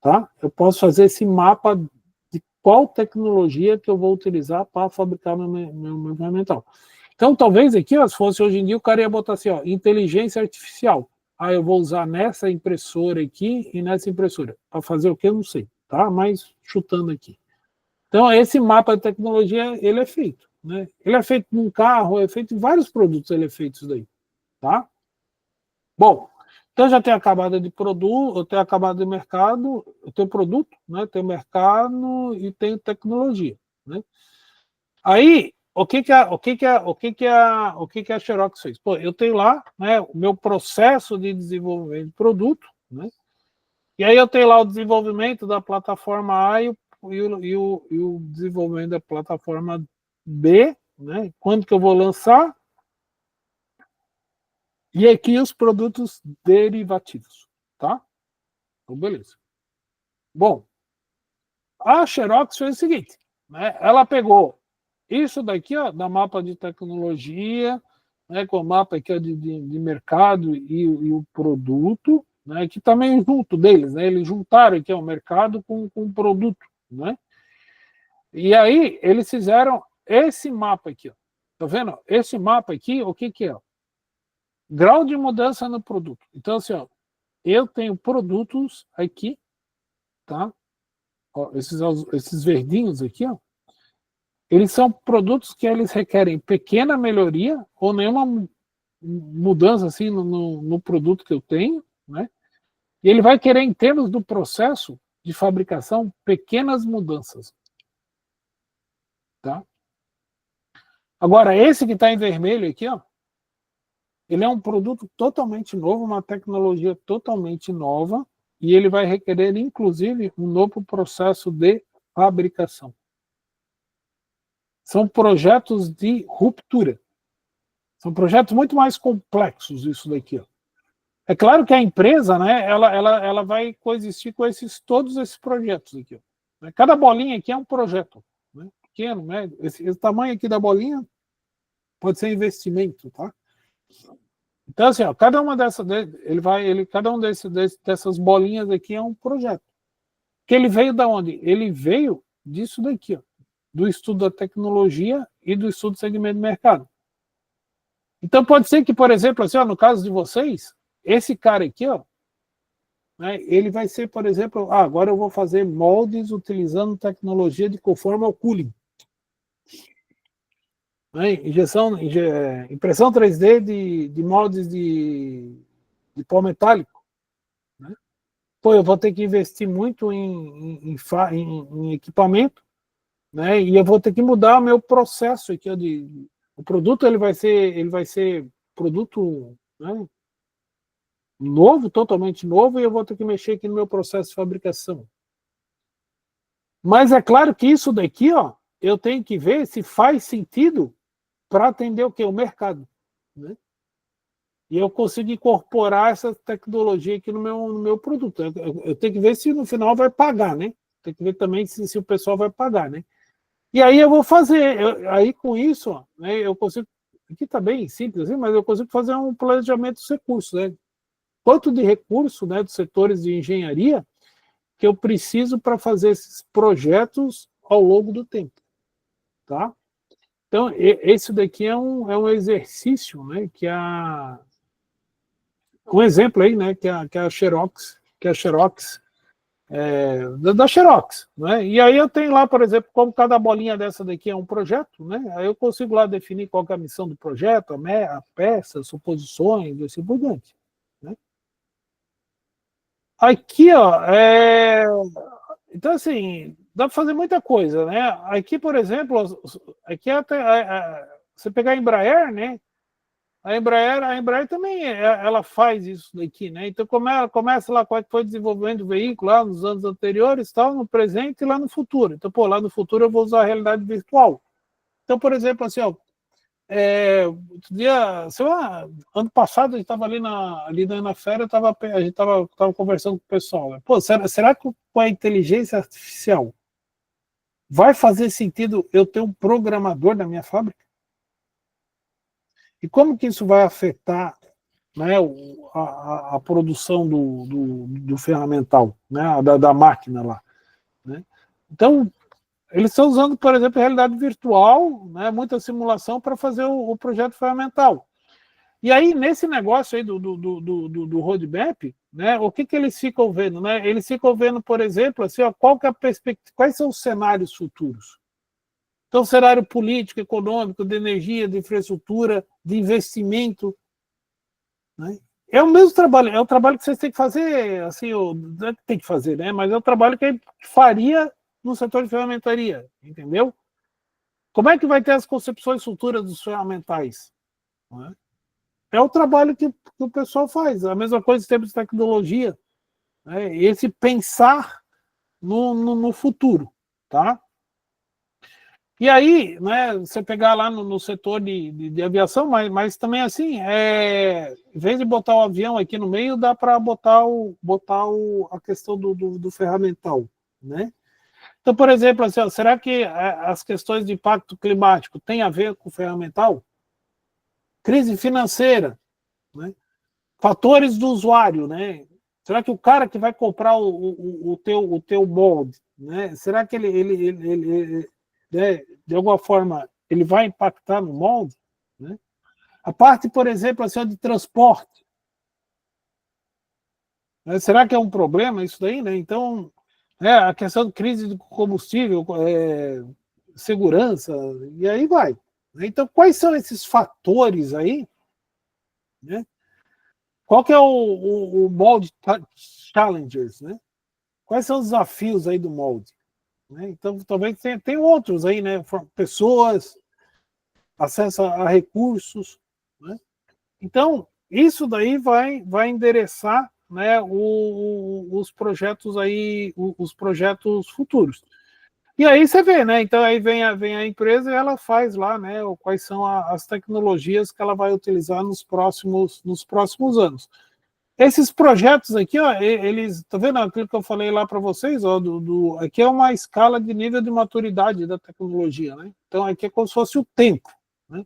Tá? Eu posso fazer esse mapa de qual tecnologia que eu vou utilizar para fabricar meu ferramental. Então, talvez aqui, se fosse hoje em dia, o cara ia botar assim, inteligência artificial. Eu vou usar nessa impressora aqui e nessa impressora. Para fazer o que, eu não sei, tá? Mas chutando aqui. Então, esse mapa de tecnologia, ele é feito, né? Ele é feito num carro, é feito em vários produtos, ele é feito isso daí, tá? Bom, então já tenho acabado de produto, eu tenho acabado de mercado, eu tenho produto, né? Tenho mercado e tenho tecnologia, né? Aí, o que a Xerox fez? Pô, eu tenho lá, né, o meu processo de desenvolvimento de produto, né? E aí eu tenho lá o desenvolvimento da plataforma A e o desenvolvimento da plataforma B, né? Quando que eu vou lançar? E aqui os produtos derivativos, tá? Então, beleza. Bom, a Xerox fez o seguinte, né? Ela pegou isso daqui, da mapa de tecnologia, né, com o mapa aqui de mercado e o produto, né, que também junto deles, né? Eles juntaram aqui o mercado com o produto, né? E aí eles fizeram esse mapa aqui, ó. Tá vendo? Esse mapa aqui, o que é? Grau de mudança no produto. Então, assim, eu tenho produtos aqui, tá? Esses verdinhos aqui, eles são produtos que eles requerem pequena melhoria ou nenhuma mudança assim no produto que eu tenho, né? E ele vai querer, em termos do processo de fabricação, pequenas mudanças. Tá? Agora, esse que está em vermelho aqui, ele é um produto totalmente novo, uma tecnologia totalmente nova, e ele vai requerer, inclusive, um novo processo de fabricação. São projetos de ruptura. São projetos muito mais complexos, isso daqui. É claro que a empresa, né, ela vai coexistir com todos esses projetos aqui. Cada bolinha aqui é um projeto, né, pequeno, médio. Esse tamanho aqui da bolinha pode ser investimento, tá? Então, assim, cada uma dessas, cada um dessas bolinhas aqui é um projeto. Que ele veio da onde? Ele veio disso daqui, do estudo da tecnologia e do estudo do segmento de mercado. Então, pode ser que, por exemplo, assim, no caso de vocês, esse cara aqui, né, ele vai ser, por exemplo, agora eu vou fazer moldes utilizando tecnologia de conforme ao cooling. Né, impressão 3D de moldes de pó metálico. Né? Pô, eu vou ter que investir muito em equipamento, né, e eu vou ter que mudar o meu processo aqui, o produto ele vai ser produto, né, novo, totalmente novo, e eu vou ter que mexer aqui no meu processo de fabricação. Mas é claro que isso daqui, eu tenho que ver se faz sentido para atender o quê? O mercado. Né? E eu consigo incorporar essa tecnologia aqui no meu produto. Eu tenho que ver se no final vai pagar, né? Tem que ver também se o pessoal vai pagar, né? E aí eu vou fazer, aí com isso, né, eu consigo, aqui está bem simples, assim, mas eu consigo fazer um planejamento dos recursos, né? Quanto de recurso, né, dos setores de engenharia que eu preciso para fazer esses projetos ao longo do tempo, tá? Então, esse daqui é um exercício, né, um exemplo aí, né, que a Xerox, da Xerox, né? E aí eu tenho lá, por exemplo, como cada bolinha dessa daqui é um projeto, né? Aí eu consigo lá definir qual que é a missão do projeto, a peça, suposições, e assim por diante. Né? Aqui, então assim, dá para fazer muita coisa, né? Aqui, por exemplo, aqui você pegar a Embraer, né? A Embraer também ela faz isso daqui, né? Então, como ela começa lá, qual foi o desenvolvimento do veículo lá nos anos anteriores, tal, no presente e lá no futuro. Então, lá no futuro eu vou usar a realidade virtual. Então, por exemplo, assim, Outro dia, sei lá, ano passado a gente estava ali na feira, a gente tava conversando com o pessoal. Né? Pô, será que com a inteligência artificial vai fazer sentido eu ter um programador na minha fábrica? E como que isso vai afetar, né, a produção do ferramental, né, da máquina lá? Né? Então, eles estão usando, por exemplo, realidade virtual, né, muita simulação para fazer o projeto ferramental. E aí, nesse negócio aí do roadmap, né, o que eles ficam vendo? Né? Eles ficam vendo, por exemplo, assim, ó, qual que é a perspectiva, quais são os cenários futuros? Então, cenário político, econômico, de energia, de infraestrutura, de investimento. Né? É o mesmo trabalho, é o trabalho que vocês têm que fazer, assim, não é que tem que fazer, né? Mas é o trabalho que a gente faria no setor de ferramentaria, entendeu? Como é que vai ter as concepções futuras dos ferramentais? Né? É o trabalho que o pessoal faz. A mesma coisa em termos de tecnologia. Né? Esse pensar no futuro. Tá? E aí, né, você pegar lá no setor de aviação, mas também assim, em vez de botar o avião aqui no meio, dá para botar a questão do ferramental. Né? Então, por exemplo, assim, ó, será que as questões de impacto climático têm a ver com o ferramental? Crise financeira, né? Fatores do usuário, né? Será que o cara que vai comprar o teu molde, né? Será que ele né, de alguma forma, ele vai impactar no molde? Né? A parte, por exemplo, assim, de transporte, né? Será que é um problema isso daí? Né? Então, a questão de crise de combustível, segurança, e aí vai. Então, quais são esses fatores aí? Né? Qual que é o molde challengers? Né? Quais são os desafios aí do molde? Né? Então, talvez tem outros aí, né? Pessoas, acesso a recursos. Né? Então, isso daí vai endereçar, né, os projetos aí, os projetos futuros. E aí você vê, né? Então aí vem a empresa e ela faz lá, né? Quais são as tecnologias que ela vai utilizar nos próximos anos. Esses projetos aqui, ó, eles, tá vendo aquilo que eu falei lá para vocês, ó, aqui é uma escala de nível de maturidade da tecnologia, né? Então aqui é como se fosse o tempo, né?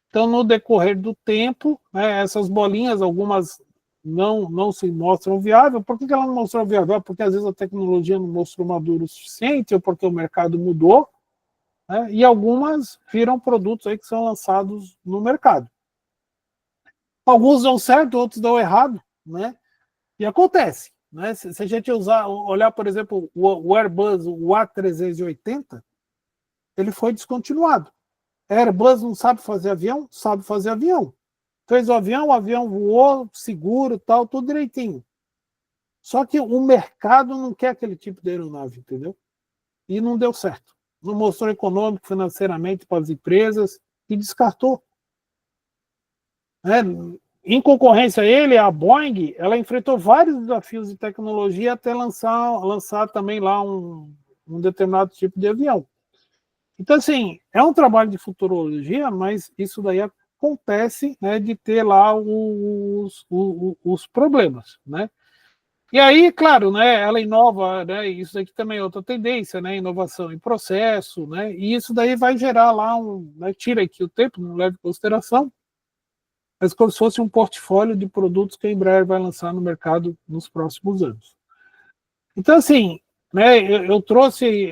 Então no decorrer do tempo, né, essas bolinhas, algumas não se mostram viáveis. Por que ela não mostrou viável? Porque às vezes a tecnologia não mostrou maduro o suficiente, ou porque o mercado mudou, né? E algumas viram produtos aí que são lançados no mercado. Alguns dão certo, outros dão errado, né? E acontece, né? Se a gente olhar, por exemplo, o Airbus, o A380, ele foi descontinuado. A Airbus não sabe fazer avião? Sabe fazer avião. Fez o avião voou, seguro, tal, tudo direitinho. Só que o mercado não quer aquele tipo de aeronave, entendeu? E não deu certo. Não mostrou econômico, financeiramente para as empresas e descartou. Né? Em concorrência a ele, a Boeing, ela enfrentou vários desafios de tecnologia até lançar também lá um determinado tipo de avião. Então, assim, é um trabalho de futurologia, mas isso daí acontece, né, de ter lá os problemas, né? E aí, claro, né, ela inova, né, isso aqui também é outra tendência, né, inovação em processo, né, e isso daí vai gerar lá né, tira aqui o tempo, não leva em consideração, mas como se fosse um portfólio de produtos que a Embraer vai lançar no mercado nos próximos anos. Então, assim, né, eu trouxe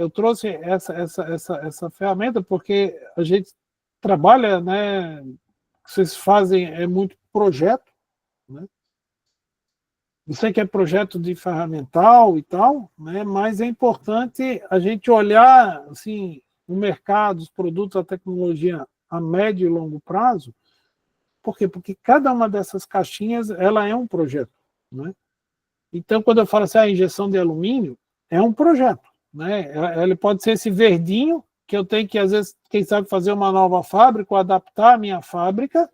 essa ferramenta porque a gente trabalha, né, vocês fazem muito projeto, né? Eu sei que é projeto de ferramental e tal, né, mas é importante a gente olhar assim, o mercado, os produtos, a tecnologia a médio e longo prazo. Por quê? Porque cada uma dessas caixinhas ela é um projeto. Né? Então, quando eu falo assim, a injeção de alumínio é um projeto. Né? Ele pode ser esse verdinho, que eu tenho que, às vezes, quem sabe, fazer uma nova fábrica, ou adaptar a minha fábrica,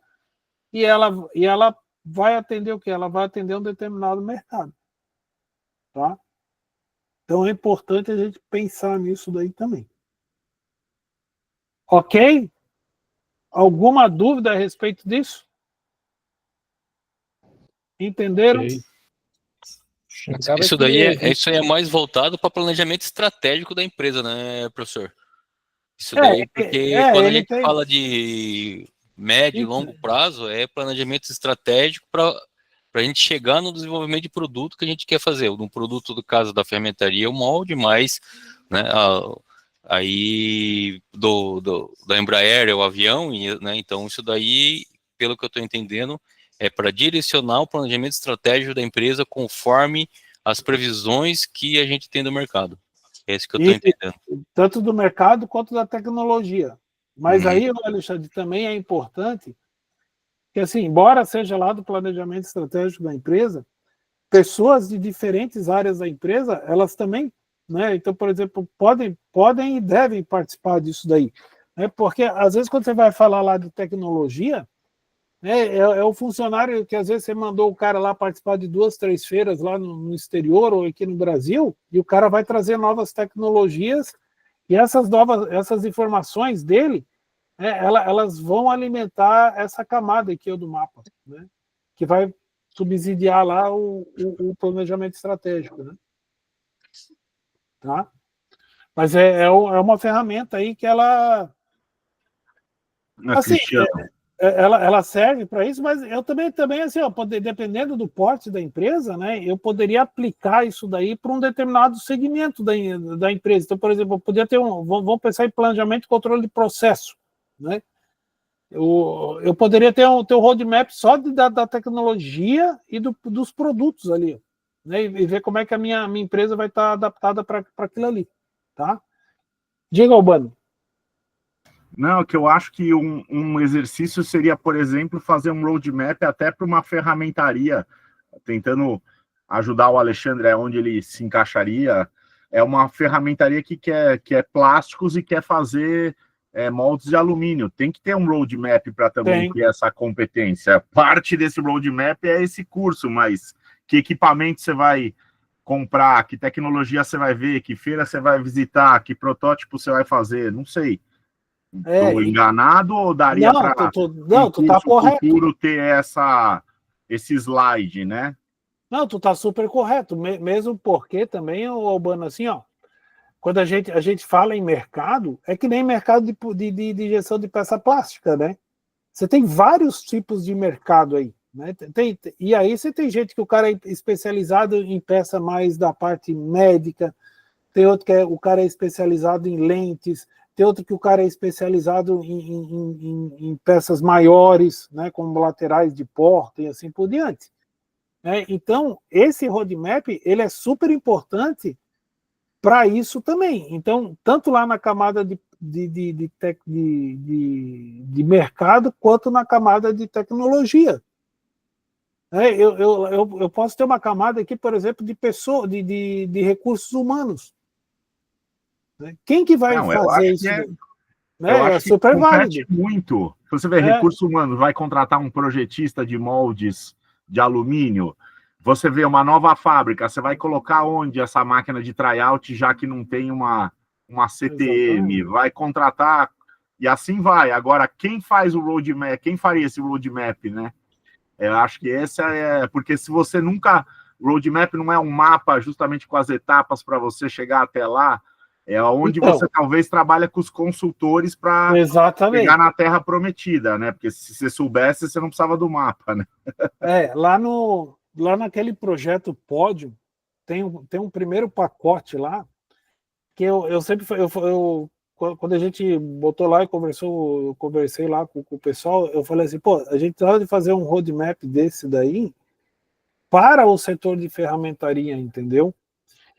e ela vai atender o quê? Ela vai atender um determinado mercado. Tá? Então é importante a gente pensar nisso daí também. Ok? Alguma dúvida a respeito disso? Entenderam? Ok. Isso daí isso aí é mais voltado para planejamento estratégico da empresa, né, professor? Isso daí, porque quando a gente fala de médio e longo prazo, é planejamento estratégico para a gente chegar no desenvolvimento de produto que a gente quer fazer. No produto, do caso da fermentaria, o molde, mas, né, aí da Embraer é o avião, né, então isso daí, pelo que eu estou entendendo, é para direcionar o planejamento estratégico da empresa conforme as previsões que a gente tem do mercado. É isso que eu estou entendendo. Tanto do mercado quanto da tecnologia. Mas aí, Alexandre, também é importante que, assim, embora seja lá do planejamento estratégico da empresa, pessoas de diferentes áreas da empresa, elas também, né? Então, por exemplo, podem e devem participar disso daí. Né? Porque, às vezes, quando você vai falar lá de tecnologia, é o funcionário que às vezes você mandou o cara lá participar de 2, 3 feiras lá no exterior ou aqui no Brasil, e o cara vai trazer novas tecnologias, e essas informações dele, elas vão alimentar essa camada aqui do mapa, né? Que vai subsidiar lá o planejamento estratégico, né? Tá? Mas é uma ferramenta aí que ela... Assim, ela serve para isso, mas eu também assim, ó, dependendo do porte da empresa, né, eu poderia aplicar isso daí para um determinado segmento da empresa. Então, por exemplo, eu poderia ter vamos pensar em planejamento e controle de processo, né? Eu poderia ter um roadmap só da tecnologia e dos produtos ali, né, e ver como é que a minha empresa vai estar adaptada para aquilo ali, tá? Diga, Albano. Não, que eu acho que um exercício seria, por exemplo, fazer um roadmap até para uma ferramentaria, tentando ajudar o Alexandre onde ele se encaixaria. É uma ferramentaria que quer plásticos e quer fazer moldes de alumínio. Tem que ter um roadmap para também ter essa competência. Parte desse roadmap é esse curso, mas que equipamento você vai comprar, que tecnologia você vai ver, que feira você vai visitar, que protótipo você vai fazer, não sei. Estou enganado ou daria para tu tá correto. Futuro ter esse slide, né? Não, tu tá super correto, mesmo porque também, Albano, assim, ó, quando a gente fala em mercado, é que nem mercado de gestão de peça plástica, né? Você tem vários tipos de mercado aí, né? E aí você tem gente que o cara é especializado em peça mais da parte médica, tem outro que o cara é especializado em lentes, tem outro que o cara é especializado em peças maiores, né, como laterais de porta e assim por diante. Então, esse roadmap ele é super importante para isso também. Então, tanto lá na camada de mercado, quanto na camada de tecnologia. Eu posso ter uma camada aqui, por exemplo, de de recursos humanos. Quem que vai fazer isso? Eu acho que super válido. Muito. Se você vê recursos humanos, vai contratar um projetista de moldes de alumínio, você vê uma nova fábrica, você vai colocar onde essa máquina de tryout, já que não tem uma CTM, exatamente. Vai contratar, e assim vai. Agora, quem faz o roadmap, quem faria esse roadmap, né? Eu acho que essa porque se você nunca... Roadmap não é um mapa justamente com as etapas para você chegar até lá, é onde você talvez trabalha com os consultores para chegar na Terra Prometida, né? Porque se você soubesse, você não precisava do mapa, né? Lá naquele projeto Pódio, tem um primeiro pacote lá, que eu sempre... quando a gente botou lá e eu conversei lá com o pessoal, eu falei assim, pô, a gente precisa de fazer um roadmap desse daí para o setor de ferramentaria, entendeu?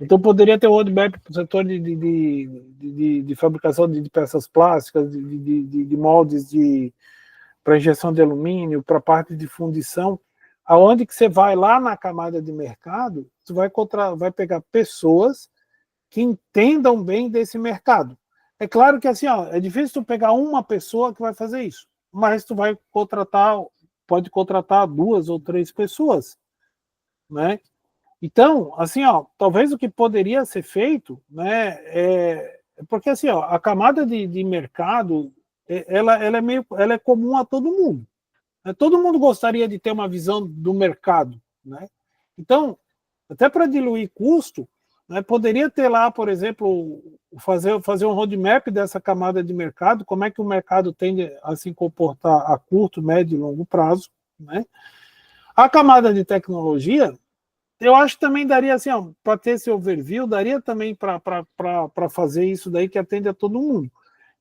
Então, poderia ter um roadmap para o setor de fabricação de peças plásticas, de moldes para injeção de alumínio, para a parte de fundição, aonde que você vai lá na camada de mercado, você vai pegar pessoas que entendam bem desse mercado. É claro que assim, ó, é difícil tu pegar uma pessoa que vai fazer isso, mas tu pode contratar 2 ou 3 pessoas, né? Então, assim, ó, talvez o que poderia ser feito, né, porque assim, ó, a camada de mercado, ela é comum a todo mundo. Todo mundo gostaria de ter uma visão do mercado, né? Então, até para diluir custo, né, poderia ter lá, por exemplo, fazer um roadmap dessa camada de mercado, como é que o mercado tende a se comportar a curto, médio e longo prazo, né? A camada de tecnologia, eu acho que também daria, assim, para ter esse overview, daria também para fazer isso daí que atende a todo mundo.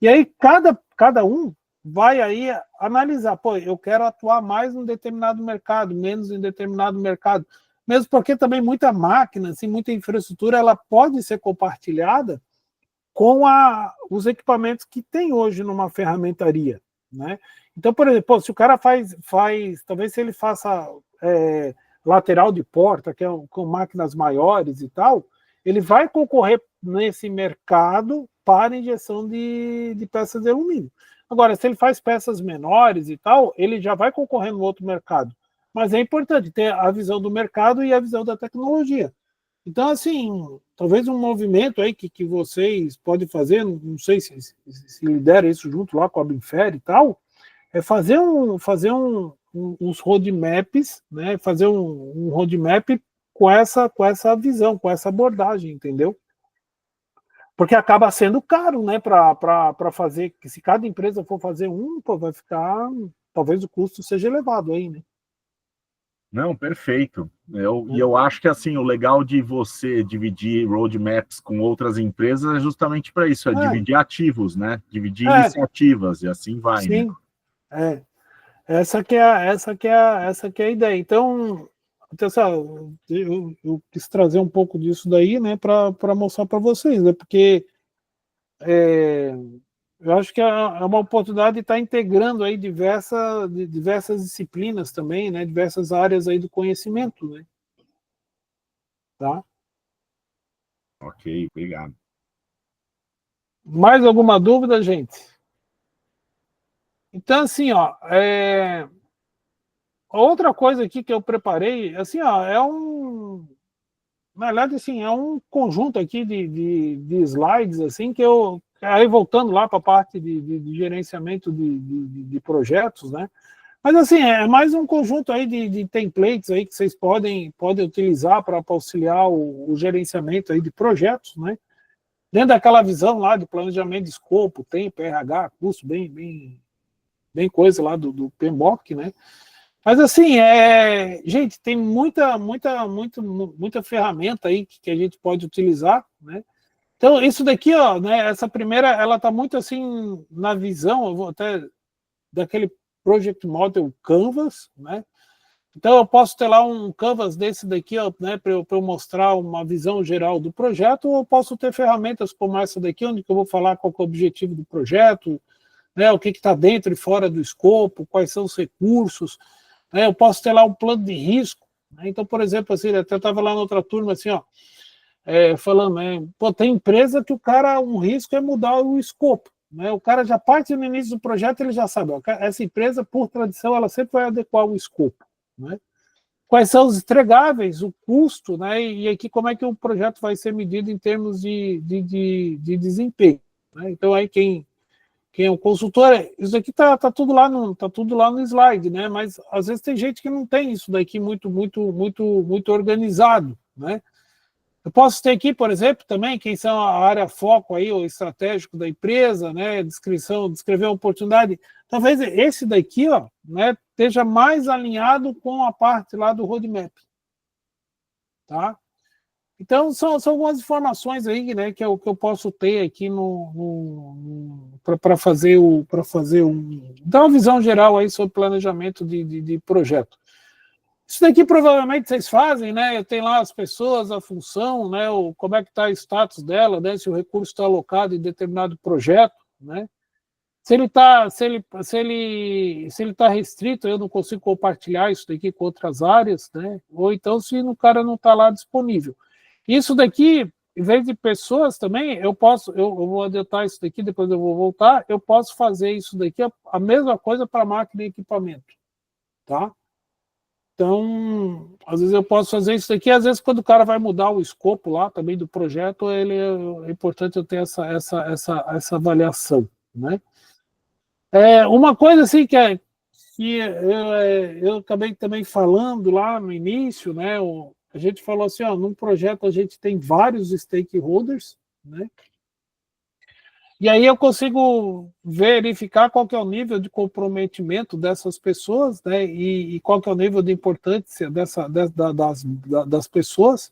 E aí, cada um vai aí analisar, pô, eu quero atuar mais em determinado mercado, menos em determinado mercado, mesmo porque também muita máquina, assim, muita infraestrutura, ela pode ser compartilhada com os equipamentos que tem hoje numa ferramentaria, né? Então, por exemplo, pô, se o cara faz talvez se ele faça lateral de porta, que é com máquinas maiores e tal, ele vai concorrer nesse mercado para injeção de peças de alumínio. Agora, se ele faz peças menores e tal, ele já vai concorrer no outro mercado. Mas é importante ter a visão do mercado e a visão da tecnologia. Então, assim, talvez um movimento aí que vocês podem fazer, não sei se lidera isso junto lá com a Binfer e tal, é fazer uns roadmaps, né? Fazer um roadmap com essa visão, com essa abordagem, entendeu? Porque acaba sendo caro, né, para fazer, que se cada empresa for fazer pô, vai ficar, talvez o custo seja elevado aí, né? Não, perfeito. E eu acho que assim, o legal de você dividir roadmaps com outras empresas é justamente para isso, dividir ativos, né? Dividir iniciativas, e assim vai. Sim, né? Essa que é a ideia. Então eu quis trazer um pouco disso daí, né, para mostrar para vocês, né, porque eu acho que é uma oportunidade de estar integrando aí diversas disciplinas também, né, diversas áreas aí do conhecimento, né? Tá? Ok, obrigado. Mais alguma dúvida, gente? Então, assim, outra coisa aqui que eu preparei, assim, na verdade, assim, é um conjunto aqui de slides, assim, que aí voltando lá para a parte de gerenciamento de projetos, né? Mas, assim, é mais um conjunto aí de templates aí que vocês podem utilizar para auxiliar o gerenciamento aí de projetos, né? Dentro daquela visão lá de planejamento de escopo, tempo, RH, custo, bem coisa lá do PMBOK, né? Mas assim, gente, tem muita ferramenta aí que a gente pode utilizar, né? Então, isso daqui, né, essa primeira, ela está muito assim na visão, eu vou até daquele Project Model Canvas, né? Então, eu posso ter lá um canvas desse daqui, né, para eu mostrar uma visão geral do projeto, ou eu posso ter ferramentas como essa daqui, onde eu vou falar qual que é o objetivo do projeto, né, o que está dentro e fora do escopo, quais são os recursos, né, eu posso ter lá um plano de risco, né, então, por exemplo, assim, até estava lá na outra turma, assim, falando, pô, tem empresa que um risco é mudar o escopo, né, o cara já parte no início do projeto, ele já sabe, essa empresa, por tradição, ela sempre vai adequar o escopo, né, quais são os entregáveis, o custo, né, e aqui como é que o projeto vai ser medido em termos de desempenho, né, então aí quem é um consultor, isso aqui tá tudo lá no slide, né? Mas às vezes tem gente que não tem isso daqui muito organizado, né? Eu posso ter aqui, por exemplo, também quem são a área foco aí, o estratégico da empresa, né? Descrever a oportunidade. Talvez esse daqui, né, esteja mais alinhado com a parte lá do roadmap, tá? Então, são algumas informações aí, né, que eu posso ter aqui para dar uma visão geral aí sobre planejamento de projeto. Isso daqui provavelmente vocês fazem, né? Tem lá as pessoas, a função, né? Como é que está o status dela, né? Se o recurso está alocado em determinado projeto, né? Se ele está restrito, eu não consigo compartilhar isso daqui com outras áreas, né? Ou então se o cara não está lá disponível. Isso daqui, em vez de pessoas também, eu vou adiantar isso daqui, depois eu vou voltar, eu posso fazer isso daqui, a mesma coisa para máquina e equipamento, tá? Então, às vezes eu posso fazer isso daqui, às vezes quando o cara vai mudar o escopo lá também do projeto, é importante eu ter essa avaliação, né? Uma coisa assim que eu acabei também falando lá no início, né? A gente falou assim, ó, num projeto a gente tem vários stakeholders, né? E aí eu consigo verificar qual que é o nível de comprometimento dessas pessoas, né? E qual que é o nível de importância das pessoas.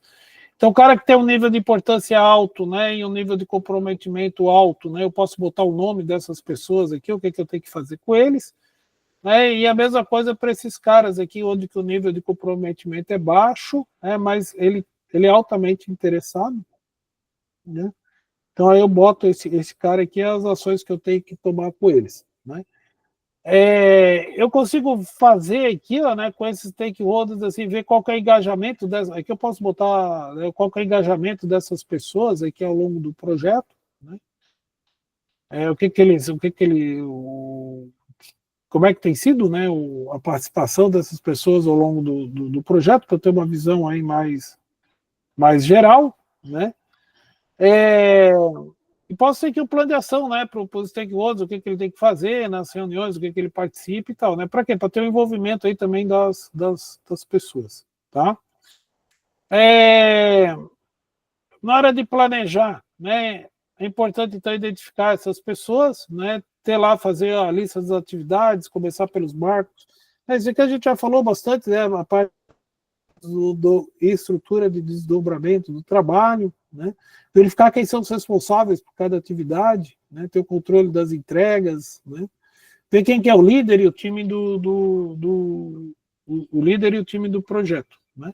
Então, o cara que tem um nível de importância alto, né, e um nível de comprometimento alto, né, eu posso botar o nome dessas pessoas aqui, o que eu tenho que fazer com eles, né, e a mesma coisa para esses caras aqui, onde que o nível de comprometimento é baixo, né, mas ele é altamente interessado, né. Então, aí eu boto esse cara aqui, as ações que eu tenho que tomar com eles, né. Eu consigo fazer aqui, ó, né, com esses stakeholders, assim, ver qual que é o engajamento dessas, aqui eu posso botar, né, qual que é o engajamento dessas pessoas aqui ao longo do projeto, né? Como é que tem sido, né, a participação dessas pessoas ao longo do projeto, para eu ter uma visão aí mais geral, né? E posso ter aqui um plano de ação, né, para os stakeholders, o que ele tem que fazer nas reuniões, o que ele participa e tal, né? Para quê? Para ter um envolvimento aí também das pessoas, tá? Na hora de planejar, né, é importante então identificar essas pessoas, né, ter lá, fazer a lista das atividades, começar pelos marcos. Isso aqui a gente já falou bastante, né, a parte estrutura de desdobramento do trabalho, né? Verificar quem são os responsáveis por cada atividade, né? Ter o controle das entregas, né? Ver quem que é o líder e o time o líder e o time do projeto, né?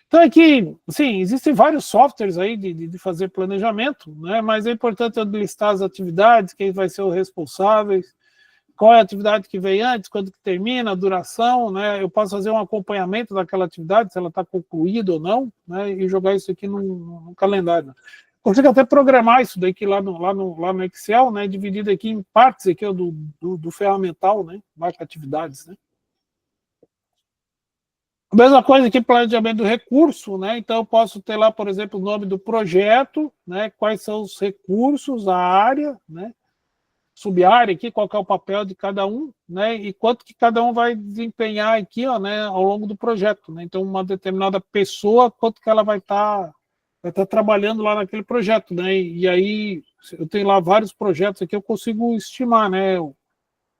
Então aqui, sim, existem vários softwares aí de fazer planejamento, né? Mas é importante listar as atividades, quem vai ser os responsáveis, qual é a atividade que vem antes, quando que termina, a duração, né? Eu posso fazer um acompanhamento daquela atividade, se ela está concluída ou não, né? E jogar isso aqui no calendário. Consigo até programar isso daqui lá no Excel, né? Dividido aqui em partes aqui do ferramental, né? Marca atividades, né? A mesma coisa aqui, planejamento do recurso, né? Então eu posso ter lá, por exemplo, o nome do projeto, né? Quais são os recursos, a área, né? Sub-área aqui, qual é o papel de cada um, né? E quanto que cada um vai desempenhar aqui, ó, né, ao longo do projeto, né? Então, uma determinada pessoa, quanto que ela vai estar trabalhando lá naquele projeto, né? E aí eu tenho lá vários projetos aqui, eu consigo estimar, né,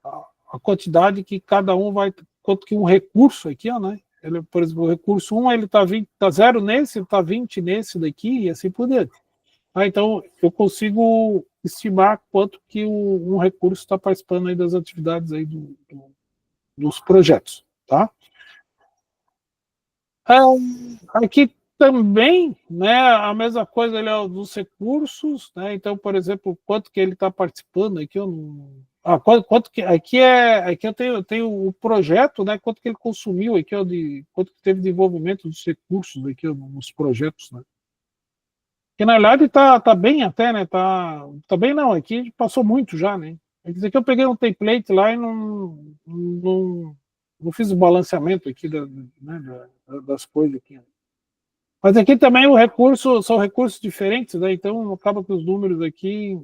a quantidade que cada um vai, quanto que um recurso aqui, ó, né? Ele, por exemplo, o recurso 1, ele tá 0 nesse, ele tá 20 nesse daqui e assim por diante. Então, eu consigo estimar quanto que um recurso está participando aí das atividades aí dos projetos, tá? Aqui também, né, a mesma coisa ali, ó, dos recursos, né? Então, por exemplo, quanto que ele está participando aqui, eu não... quanto que aqui eu tenho o projeto, né? Quanto que ele consumiu aqui, ó, quanto que teve de envolvimento dos recursos aqui, ó, nos projetos, né? Que na verdade tá bem até, né? Tá bem não, aqui passou muito já, né? Quer dizer que eu peguei um template lá e não fiz o balanceamento aqui né, das coisas aqui. Mas aqui também o recurso, são recursos diferentes, né? Então acaba que os números aqui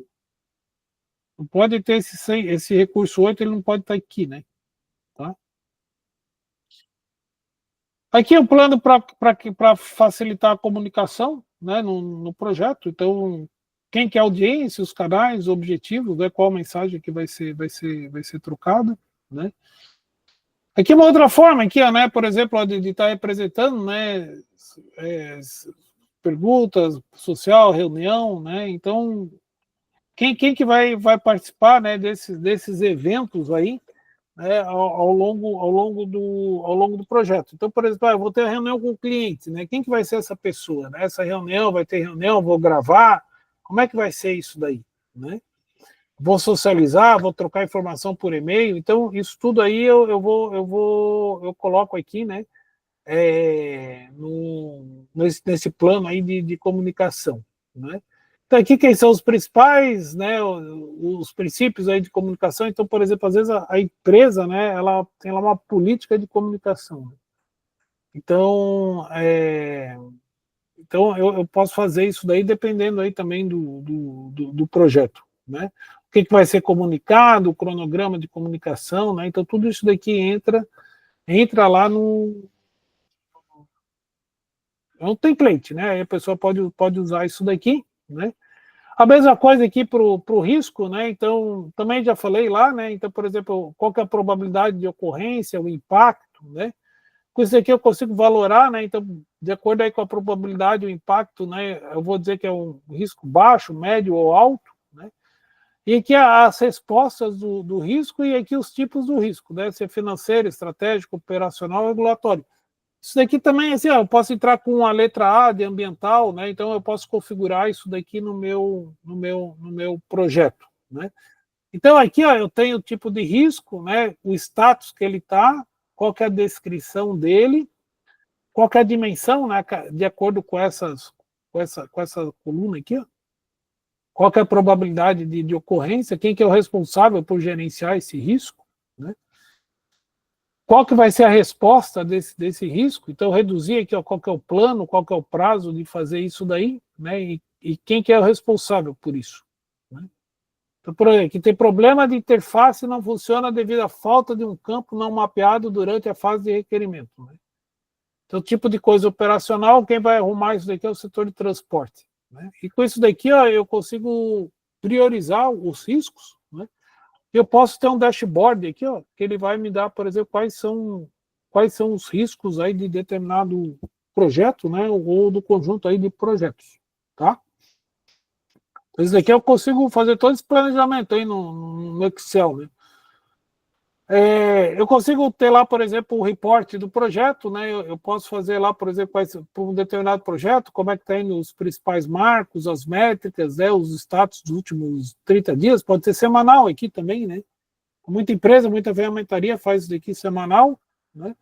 não pode ter esse recurso 8, ele não pode estar aqui, né? Tá? Aqui é um plano para facilitar a comunicação, né, no projeto. Então, quem que é a audiência, os canais, os objetivos, né, qual a mensagem que vai ser trocada, né? Aqui uma outra forma, aqui, né, por exemplo, de estar representando, né, perguntas, social, reunião, né? Então, quem que vai participar, né, desses eventos aí, né, ao longo do projeto. Então, por exemplo, eu vou ter uma reunião com o cliente, né? Quem que vai ser essa pessoa? Né? Essa reunião, vai ter reunião, vou gravar, como é que vai ser isso daí? Né? Vou socializar, vou trocar informação por e-mail, então isso tudo aí eu coloco aqui, né? Nesse plano aí de comunicação, né? Então, aqui quem são os principais, né, os princípios aí de comunicação. Então, por exemplo, às vezes a empresa, né, ela tem lá uma política de comunicação. Então, então eu posso fazer isso daí dependendo aí também do projeto, né? que vai ser comunicado, o cronograma de comunicação, né? Então, tudo isso daqui entra lá no template, né? Aí a pessoa pode usar isso daqui, né? A mesma coisa aqui para o risco, né? Então, também já falei lá, né? Então, por exemplo, qual que é a probabilidade de ocorrência, o impacto, né? Com isso aqui eu consigo valorar, né? Então, de acordo aí com a probabilidade, o impacto, né? Eu vou dizer que é um risco baixo, médio ou alto, né? E aqui as respostas do risco e aqui os tipos do risco, né? Se é financeiro, estratégico, operacional, regulatório. Isso daqui também, assim, eu posso entrar com a letra A de ambiental, né? Então eu posso configurar isso daqui no meu projeto, né? Então aqui, ó, eu tenho o tipo de risco, né? O status que ele está, qual que é a descrição dele, qual que é a dimensão, né? De acordo com essa coluna aqui, ó. Qual que é a probabilidade de ocorrência, quem que é o responsável por gerenciar esse risco, né? Qual que vai ser a resposta desse risco? Então, reduzir aqui, ó, qual que é o plano, qual que é o prazo de fazer isso daí, né? E quem que é o responsável por isso, né? Então, por exemplo, aqui tem problema de interface não funciona devido à falta de um campo não mapeado durante a fase de requerimento, né? Então, tipo de coisa operacional, quem vai arrumar isso daqui é o setor de transporte, né? E com isso daqui, ó, eu consigo priorizar os riscos, né? Eu posso ter um dashboard aqui, ó, que ele vai me dar, por exemplo, quais são os riscos aí de determinado projeto, né, ou do conjunto aí de projetos, tá? Então, isso daqui eu consigo fazer todo esse planejamento aí no Excel, né? Eu consigo ter lá, por exemplo, o report do projeto, né? Eu posso fazer lá, por exemplo, para um determinado projeto, como é que está indo os principais marcos, as métricas, né? Os status dos últimos 30 dias, pode ser semanal aqui também, né? Muita empresa, muita ferramentaria faz isso daqui semanal, né?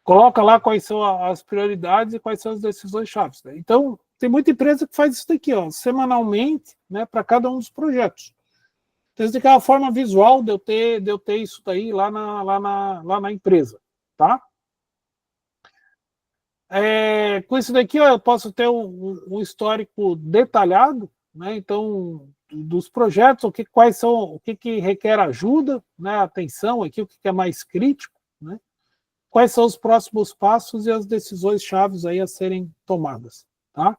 Coloca lá quais são as prioridades e quais são as decisões chaves, né? Então, tem muita empresa que faz isso daqui, ó, semanalmente, né, para cada um dos projetos. Então, isso daqui é uma forma visual de eu ter isso daí lá na empresa, tá? Com isso daqui, ó, eu posso ter um histórico detalhado, né? Então, dos projetos, o que requer ajuda, né? Atenção aqui, o que é mais crítico, né? Quais são os próximos passos e as decisões chaves aí a serem tomadas, tá?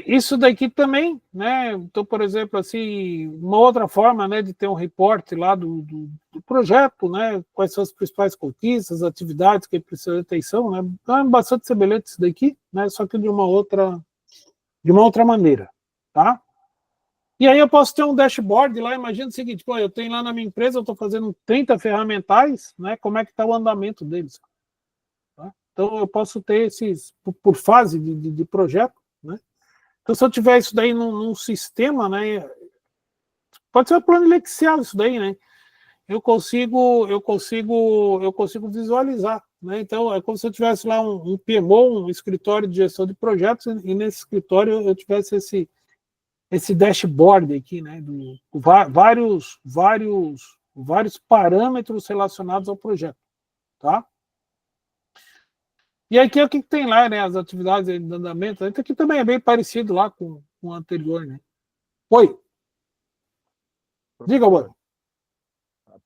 Isso daqui também, né? Então, por exemplo, assim, uma outra forma, né, de ter um reporte lá do projeto, né? Quais são as principais conquistas, atividades que precisa de atenção, né? Então, é bastante semelhante isso daqui, né? Só que de uma outra maneira, tá? E aí eu posso ter um dashboard lá, imagina o seguinte, pô, eu tenho lá na minha empresa, eu estou fazendo 30 ferramentais, né? Como é que está o andamento deles? Tá? Então, eu posso ter esses, por fase de projeto, né? Então, se eu tiver isso daí num sistema, né? Pode ser um plano Excel isso daí, né? Eu consigo visualizar, né? Então, é como se eu tivesse lá um PMO, um escritório de gestão de projetos, e nesse escritório eu tivesse esse dashboard aqui, né? Vários parâmetros relacionados ao projeto, tá? E aqui é o que tem lá, né? As atividades de andamento. Aqui também é bem parecido lá com o anterior, né? Oi. Diga, mano.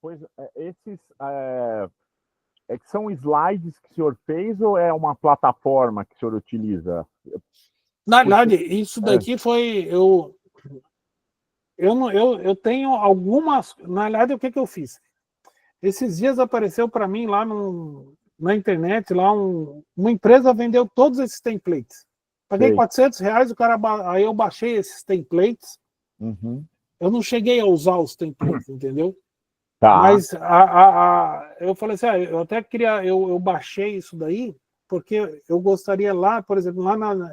Pois, esses que são slides que o senhor fez ou é uma plataforma que o senhor utiliza? Na verdade, isso daqui foi... Eu tenho algumas... Na verdade, o que eu fiz? Esses dias apareceu para mim lá na internet, lá uma empresa vendeu todos esses templates. Paguei R$400, aí eu baixei esses templates. Uhum. Eu não cheguei a usar os templates, entendeu? Tá. Mas eu falei assim, eu até queria, eu baixei isso daí, porque eu gostaria lá, por exemplo,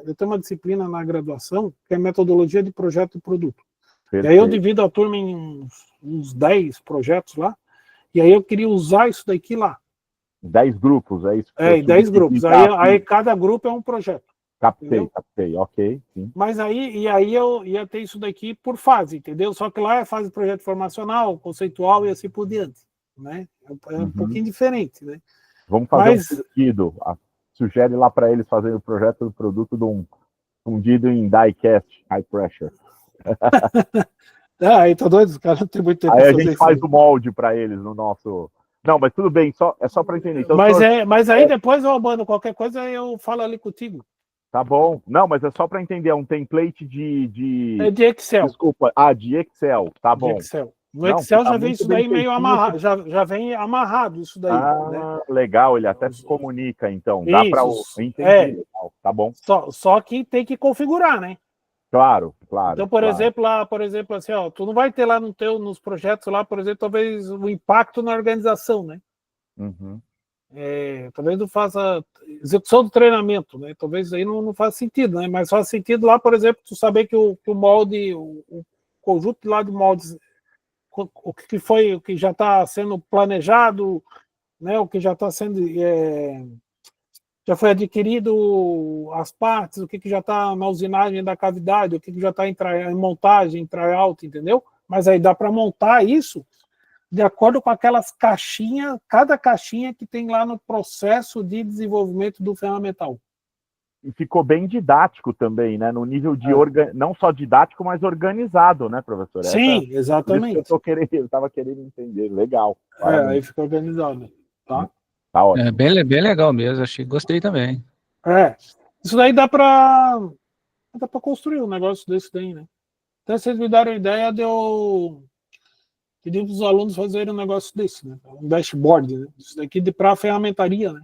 eu tenho uma disciplina na graduação, que é metodologia de projeto e produto. Perfeito. E aí eu divido a turma em uns 10 projetos lá, e aí eu queria usar isso daqui lá. 10 grupos, é isso? 10 grupos. Aí cada grupo é um projeto. Captei, ok. Sim. Mas aí eu ia ter isso daqui por fase, entendeu? Só que lá é fase de projeto formacional, conceitual e assim por diante, né? É um pouquinho diferente, né? Vamos fazer um fundido. Sugere lá para eles fazerem o projeto do produto de um fundido em die-cast, high pressure. Aí tá doido, os caras não tem muito tempo Aí pra a fazer gente isso. faz o molde para eles no nosso... Não, mas tudo bem, é só para entender. Então, Mas aí depois, ô, mano, qualquer coisa eu falo ali contigo. tá bom. Não, mas é só para entender, é um template É de Excel. Desculpa, de Excel, tá De bom. Excel. No Não, Excel tá já vem muito isso bem daí meio feitinho. amarrado, já vem amarrado isso daí. Né? Legal, ele até se comunica, então. Dá para entender, tá bom. Só que tem que configurar, né? Claro. Então, por exemplo, assim, ó, tu não vai ter lá nos projetos lá, por exemplo, talvez o impacto na organização, né? Uhum. Talvez não faça execução do treinamento, né? Talvez aí não faça sentido, né? Mas faz sentido lá, por exemplo, tu saber que o molde, o conjunto lá de moldes, o que já está sendo planejado, né? O que já está sendo já foi adquirido as partes, o que já está na usinagem da cavidade, o que já está em montagem, em tryout, entendeu? Mas aí dá para montar isso de acordo com aquelas caixinhas, cada caixinha que tem lá no processo de desenvolvimento do ferramental. E ficou bem didático também, né? No nível de não só didático, mas organizado, né, professor? Sim, exatamente. Eu estava querendo entender. Legal. Aí fica organizado, tá? Tá ótimo. Bem legal mesmo, gostei também. Isso daí dá para construir um negócio desse daí, né? Então vocês me deram a ideia de eu pedir para os alunos fazerem um negócio desse, né? Um dashboard, né? Isso daqui para a ferramentaria, né?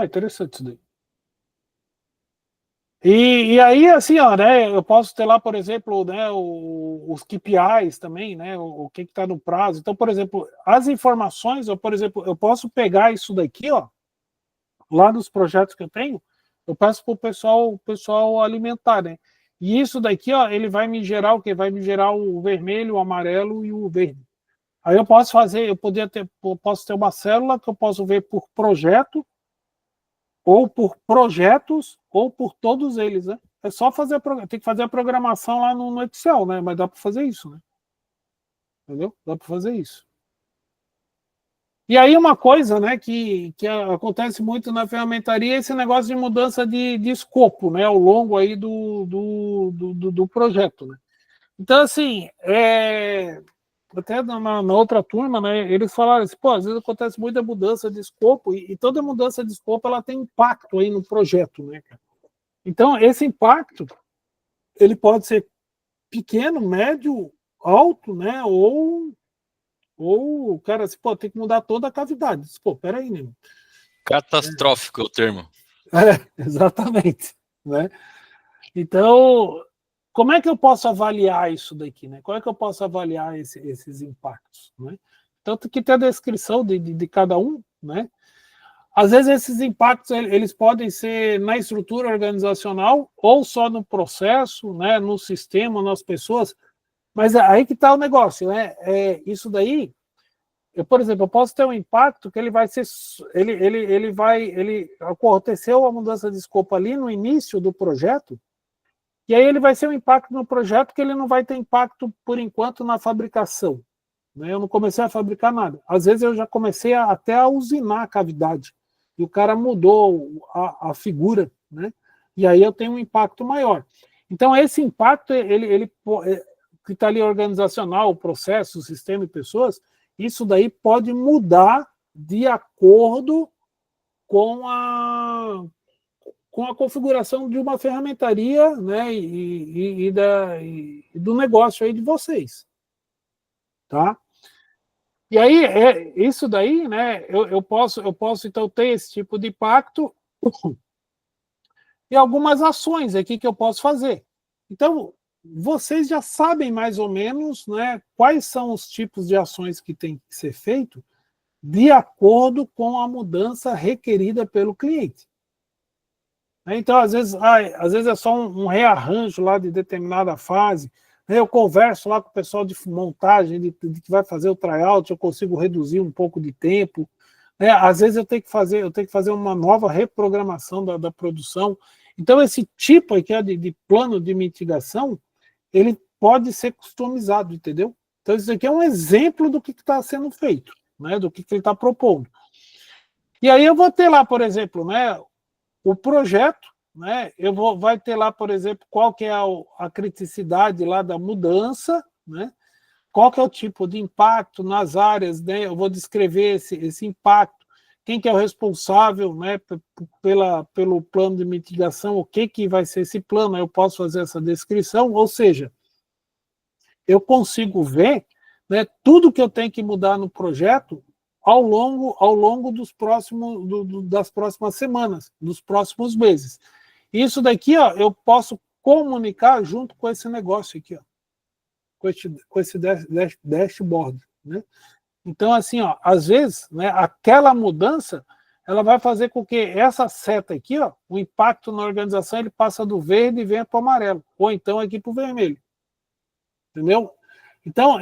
Interessante isso daí. E aí, assim, ó, né, eu posso ter lá, por exemplo, né, os KPIs também, né, o que está no prazo. Então, por exemplo, as informações, por exemplo, eu posso pegar isso daqui, ó, lá nos projetos que eu tenho, eu peço para o pessoal alimentar, né? E isso daqui, ó, ele vai me gerar o quê? Vai me gerar o vermelho, o amarelo e o verde. Aí eu posso posso ter uma célula que eu posso ver por projeto, ou por projetos, ou por todos eles, né? É só tem que fazer a programação lá no Excel, né? Mas dá para fazer isso, né? Entendeu? Dá para fazer isso. E aí uma coisa, né, que acontece muito na ferramentaria é esse negócio de mudança de escopo, né, ao longo aí do projeto, né? Então, assim, até na outra turma, né, eles falaram assim, às vezes acontece muita mudança de escopo e toda mudança de escopo ela tem impacto aí no projeto, né, cara? Então, esse impacto, ele pode ser pequeno, médio, alto, né, ou cara, assim, tem que mudar toda a cavidade. Peraí, né? Catastrófico é o termo. Exatamente, né? Então, como é que eu posso avaliar isso daqui, né? Como é que eu posso avaliar esses impactos, né? Tanto que tem a descrição de cada um, né? Às vezes esses impactos eles podem ser na estrutura organizacional ou só no processo, né? No sistema, nas pessoas. Mas aí que está o negócio, né? Isso daí, por exemplo, eu posso ter um impacto que ele vai ser, aconteceu a mudança de escopo ali no início do projeto. E aí ele vai ser um impacto no projeto que ele não vai ter impacto, por enquanto, na fabricação. Né? Eu não comecei a fabricar nada. Às vezes eu já comecei até a usinar a cavidade. E o cara mudou a figura, né? E aí eu tenho um impacto maior. Então, esse impacto, ele que está ali organizacional, o processo, o sistema e pessoas, isso daí pode mudar de acordo com a configuração de uma ferramentaria, né, e do negócio aí de vocês, tá? E aí, isso daí, né, eu posso então ter esse tipo de impacto e algumas ações aqui que eu posso fazer. Então, vocês já sabem mais ou menos, né, quais são os tipos de ações que tem que ser feito de acordo com a mudança requerida pelo cliente. Então, às vezes é só um rearranjo lá de determinada fase. Eu converso lá com o pessoal de montagem, de que vai fazer o tryout, eu consigo reduzir um pouco de tempo. Às vezes eu tenho que fazer uma nova reprogramação da produção. Então, esse tipo aqui de plano de mitigação, ele pode ser customizado, entendeu? Então, isso aqui é um exemplo do que está sendo feito, né? Do que ele está propondo. E aí eu vou ter lá, por exemplo, né, o projeto, né, vai ter lá, por exemplo, qual que é a criticidade lá da mudança, né? Qual que é o tipo de impacto nas áreas, né? Eu vou descrever esse impacto, quem que é o responsável, né, pelo plano de mitigação, o que vai ser esse plano, eu posso fazer essa descrição, ou seja, eu consigo ver, né, tudo que eu tenho que mudar no projeto ao longo das próximas semanas, dos próximos meses. Isso daqui, ó, eu posso comunicar junto com esse negócio aqui, ó, com esse dashboard, né? Então, assim, ó, às vezes, né, aquela mudança, ela vai fazer com que essa seta aqui, ó, o impacto na organização, ele passa do verde e vem para o amarelo, ou então aqui para o vermelho. Entendeu? Então,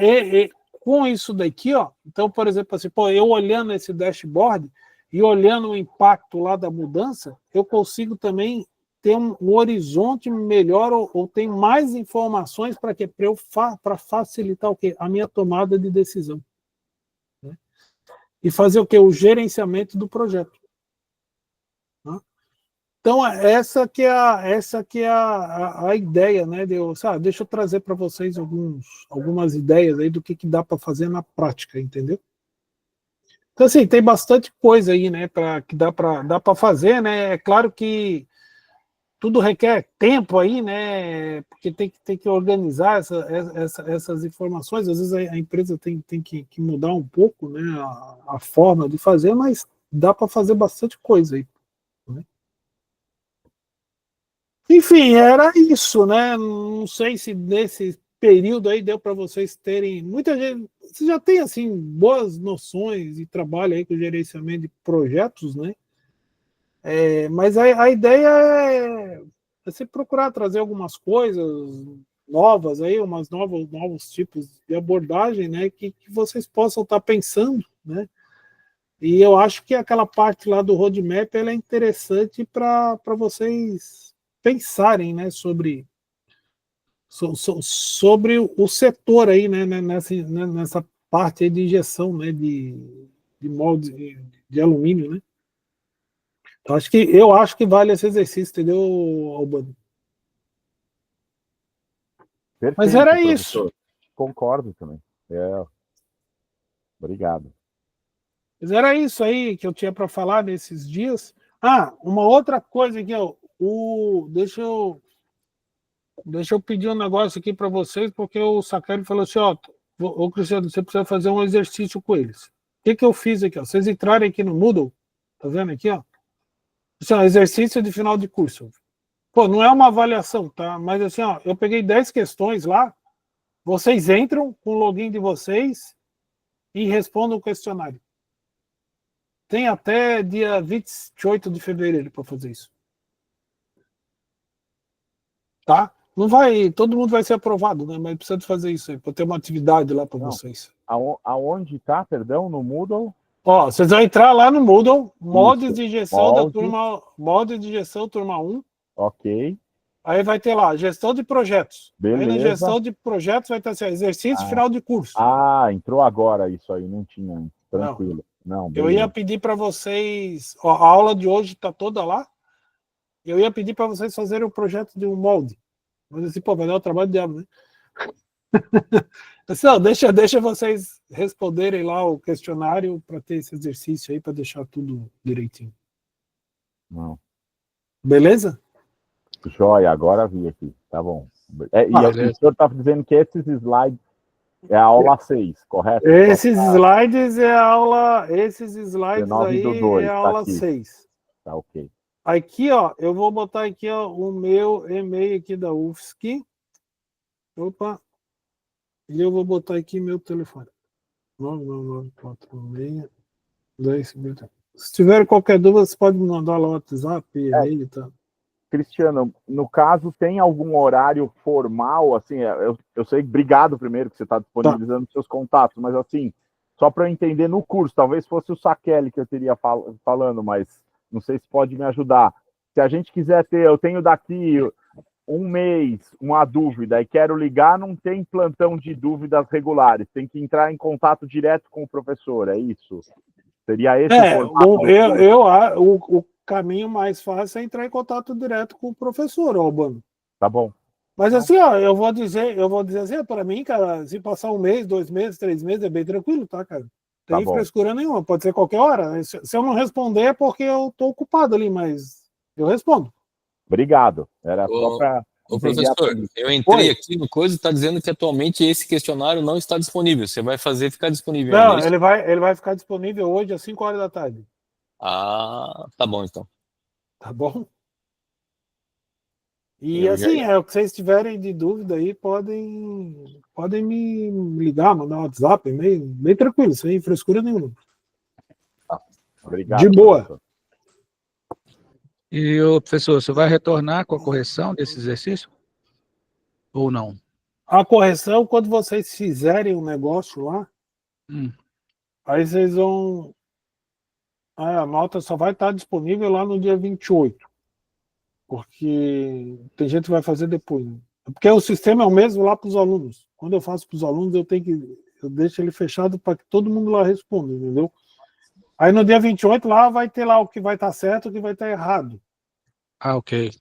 com isso daqui, ó, então, por exemplo, assim, pô, eu olhando esse dashboard e olhando o impacto lá da mudança, eu consigo também ter um horizonte melhor ou tem mais informações para facilitar o quê? A minha tomada de decisão. Né? E fazer o quê? O gerenciamento do projeto. Né? Então, essa que é a ideia, né? Deixa eu trazer para vocês algumas ideias aí do que dá para fazer na prática, entendeu? Então, assim, tem bastante coisa aí, né, que dá para fazer, né? É claro que tudo requer tempo aí, né? Porque tem que organizar essas informações. Às vezes a empresa tem que mudar um pouco, né, a forma de fazer, mas dá para fazer bastante coisa aí. Né? Enfim, era isso, né? Não sei se nesse período aí deu para vocês terem. Muita gente. Você já tem assim boas noções e trabalho aí com gerenciamento de projetos, né? Mas a ideia é você procurar trazer algumas coisas novas aí, novos tipos de abordagem, né? Que vocês possam estar pensando, né? E eu acho que aquela parte lá do roadmap ela é interessante para vocês pensarem, né, sobre o setor aí, né, nessa parte aí de injeção, né, de molde de alumínio, né? Então, eu acho que vale esse exercício, entendeu, Albano? Perfeito, Mas era professor. isso. Concordo também. Obrigado. Mas era isso aí que eu tinha para falar nesses dias. Ah, uma outra coisa aqui, ó, deixa eu pedir um negócio aqui para vocês, porque o Sacani falou assim, ó, Cristiano, você precisa fazer um exercício com eles. O que eu fiz aqui? Ó? Vocês entrarem aqui no Moodle, tá vendo aqui, ó? Isso é um exercício de final de curso. Pô, não é uma avaliação, tá? Mas assim, ó, eu peguei 10 questões lá, vocês entram com o login de vocês e respondam o questionário. Tem até dia 28 de fevereiro para fazer isso. Tá? Não vai, todo mundo vai ser aprovado, né? Mas precisa de fazer isso aí, para ter uma atividade lá para vocês. Aonde tá, perdão, no Moodle? Ó, vocês vão entrar lá no Moodle, modos de injeção da turma, modos de injeção turma 1. Ok. Aí vai ter lá, gestão de projetos. Beleza. Aí na gestão de projetos vai ter assim, exercício final de curso. Entrou agora isso aí, não tinha antes. Tranquilo. Não, eu ia pedir para vocês, ó, a aula de hoje está toda lá, eu ia pedir para vocês fazerem o projeto de um molde. Mas assim, pô, vai dar o trabalho do diabo, né? Então, deixa vocês responderem lá o questionário para ter esse exercício aí, para deixar tudo direitinho. Não. Beleza? Joia, agora vi aqui, tá bom. O senhor está dizendo que esses slides é a aula 6, correto? Esses slides é a aula. Esses slides aí 2, é a aula 6. Tá ok. Aqui, ó, eu vou botar aqui, ó, o meu e-mail aqui da UFSC. Opa. E eu vou botar aqui meu telefone. 99946-1050. Se tiver qualquer dúvida, você pode me mandar lá no WhatsApp, e-mail e tal. Cristiano, no caso, tem algum horário formal, assim, eu sei, obrigado primeiro que você está disponibilizando seus contatos, mas assim, só para eu entender no curso, talvez fosse o Sakelli que eu teria falando, mas não sei se pode me ajudar. Se a gente quiser eu tenho daqui um mês uma dúvida e quero ligar, não tem plantão de dúvidas regulares, tem que entrar em contato direto com o professor, é isso? Seria esse o formato? caminho mais fácil é entrar em contato direto com o professor, Albano. Tá bom. Mas assim, ó, eu vou dizer assim, para mim, cara, se passar 1 mês, 2 meses, 3 meses, é bem tranquilo, tá, cara? Não tem frescura nenhuma, pode ser qualquer hora. Se eu não responder é porque eu tô ocupado ali, mas eu respondo. Obrigado. Era só para. Ô, professor, eu entrei aqui no coisa e está dizendo que atualmente esse questionário não está disponível. Você vai fazer ficar disponível Não, ainda, ele vai ficar disponível hoje às 5 horas da tarde. Ah, tá bom então. Tá bom? E assim, o que vocês tiverem de dúvida aí, podem me ligar, mandar um WhatsApp, e-mail, bem tranquilo, sem frescura nenhuma. Obrigado. De boa. Professor. E, ô, professor, você vai retornar com a correção desse exercício? Ou não? A correção, quando vocês fizerem o negócio lá, aí vocês vão... A nota só vai estar disponível lá no dia 28. Porque tem gente que vai fazer depois. Né? Porque o sistema é o mesmo lá para os alunos. Quando eu faço para os alunos, eu deixo ele fechado para que todo mundo lá responda, entendeu? Aí no dia 28 lá vai ter lá o que vai estar certo e o que vai estar errado. Ah, ok.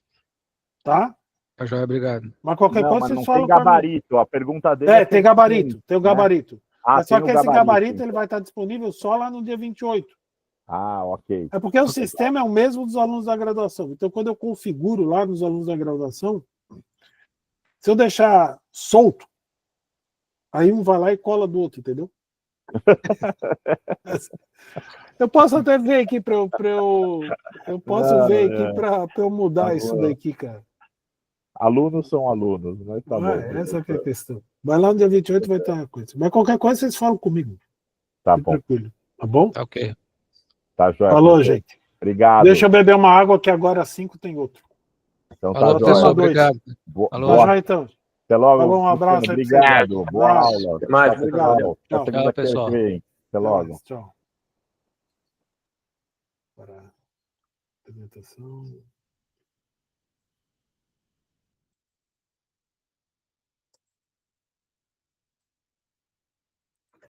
Tá? Tá joia, obrigado. Mas qualquer coisa vocês falam. Tem gabarito. A pergunta dele tem gabarito. Tem o gabarito. Né? Mas só que esse gabarito ele vai estar disponível só lá no dia 28. Ah, ok. É porque o sistema é o mesmo dos alunos da graduação. Então, quando eu configuro lá nos alunos da graduação, se eu deixar solto, aí um vai lá e cola do outro, entendeu? Eu posso até ver aqui para eu mudar isso daqui, cara. Alunos são alunos, mas tá bom. Essa que é a questão. Vai lá no dia 28 vai ter uma coisa. Mas qualquer coisa vocês falam comigo. Tá bom. Tranquilo. Tá bom? Tá ok. Tá joia. Falou, gente. Obrigado. Deixa eu beber uma água que agora às 5 tem outro. Então Falou, tá pessoal. joia. Obrigado. Boa, então. Até logo. Falou, um abraço. Obrigado. Boa aula. Até mais, obrigado. Tchau, pessoal. Até logo. Tchau. Para apresentação.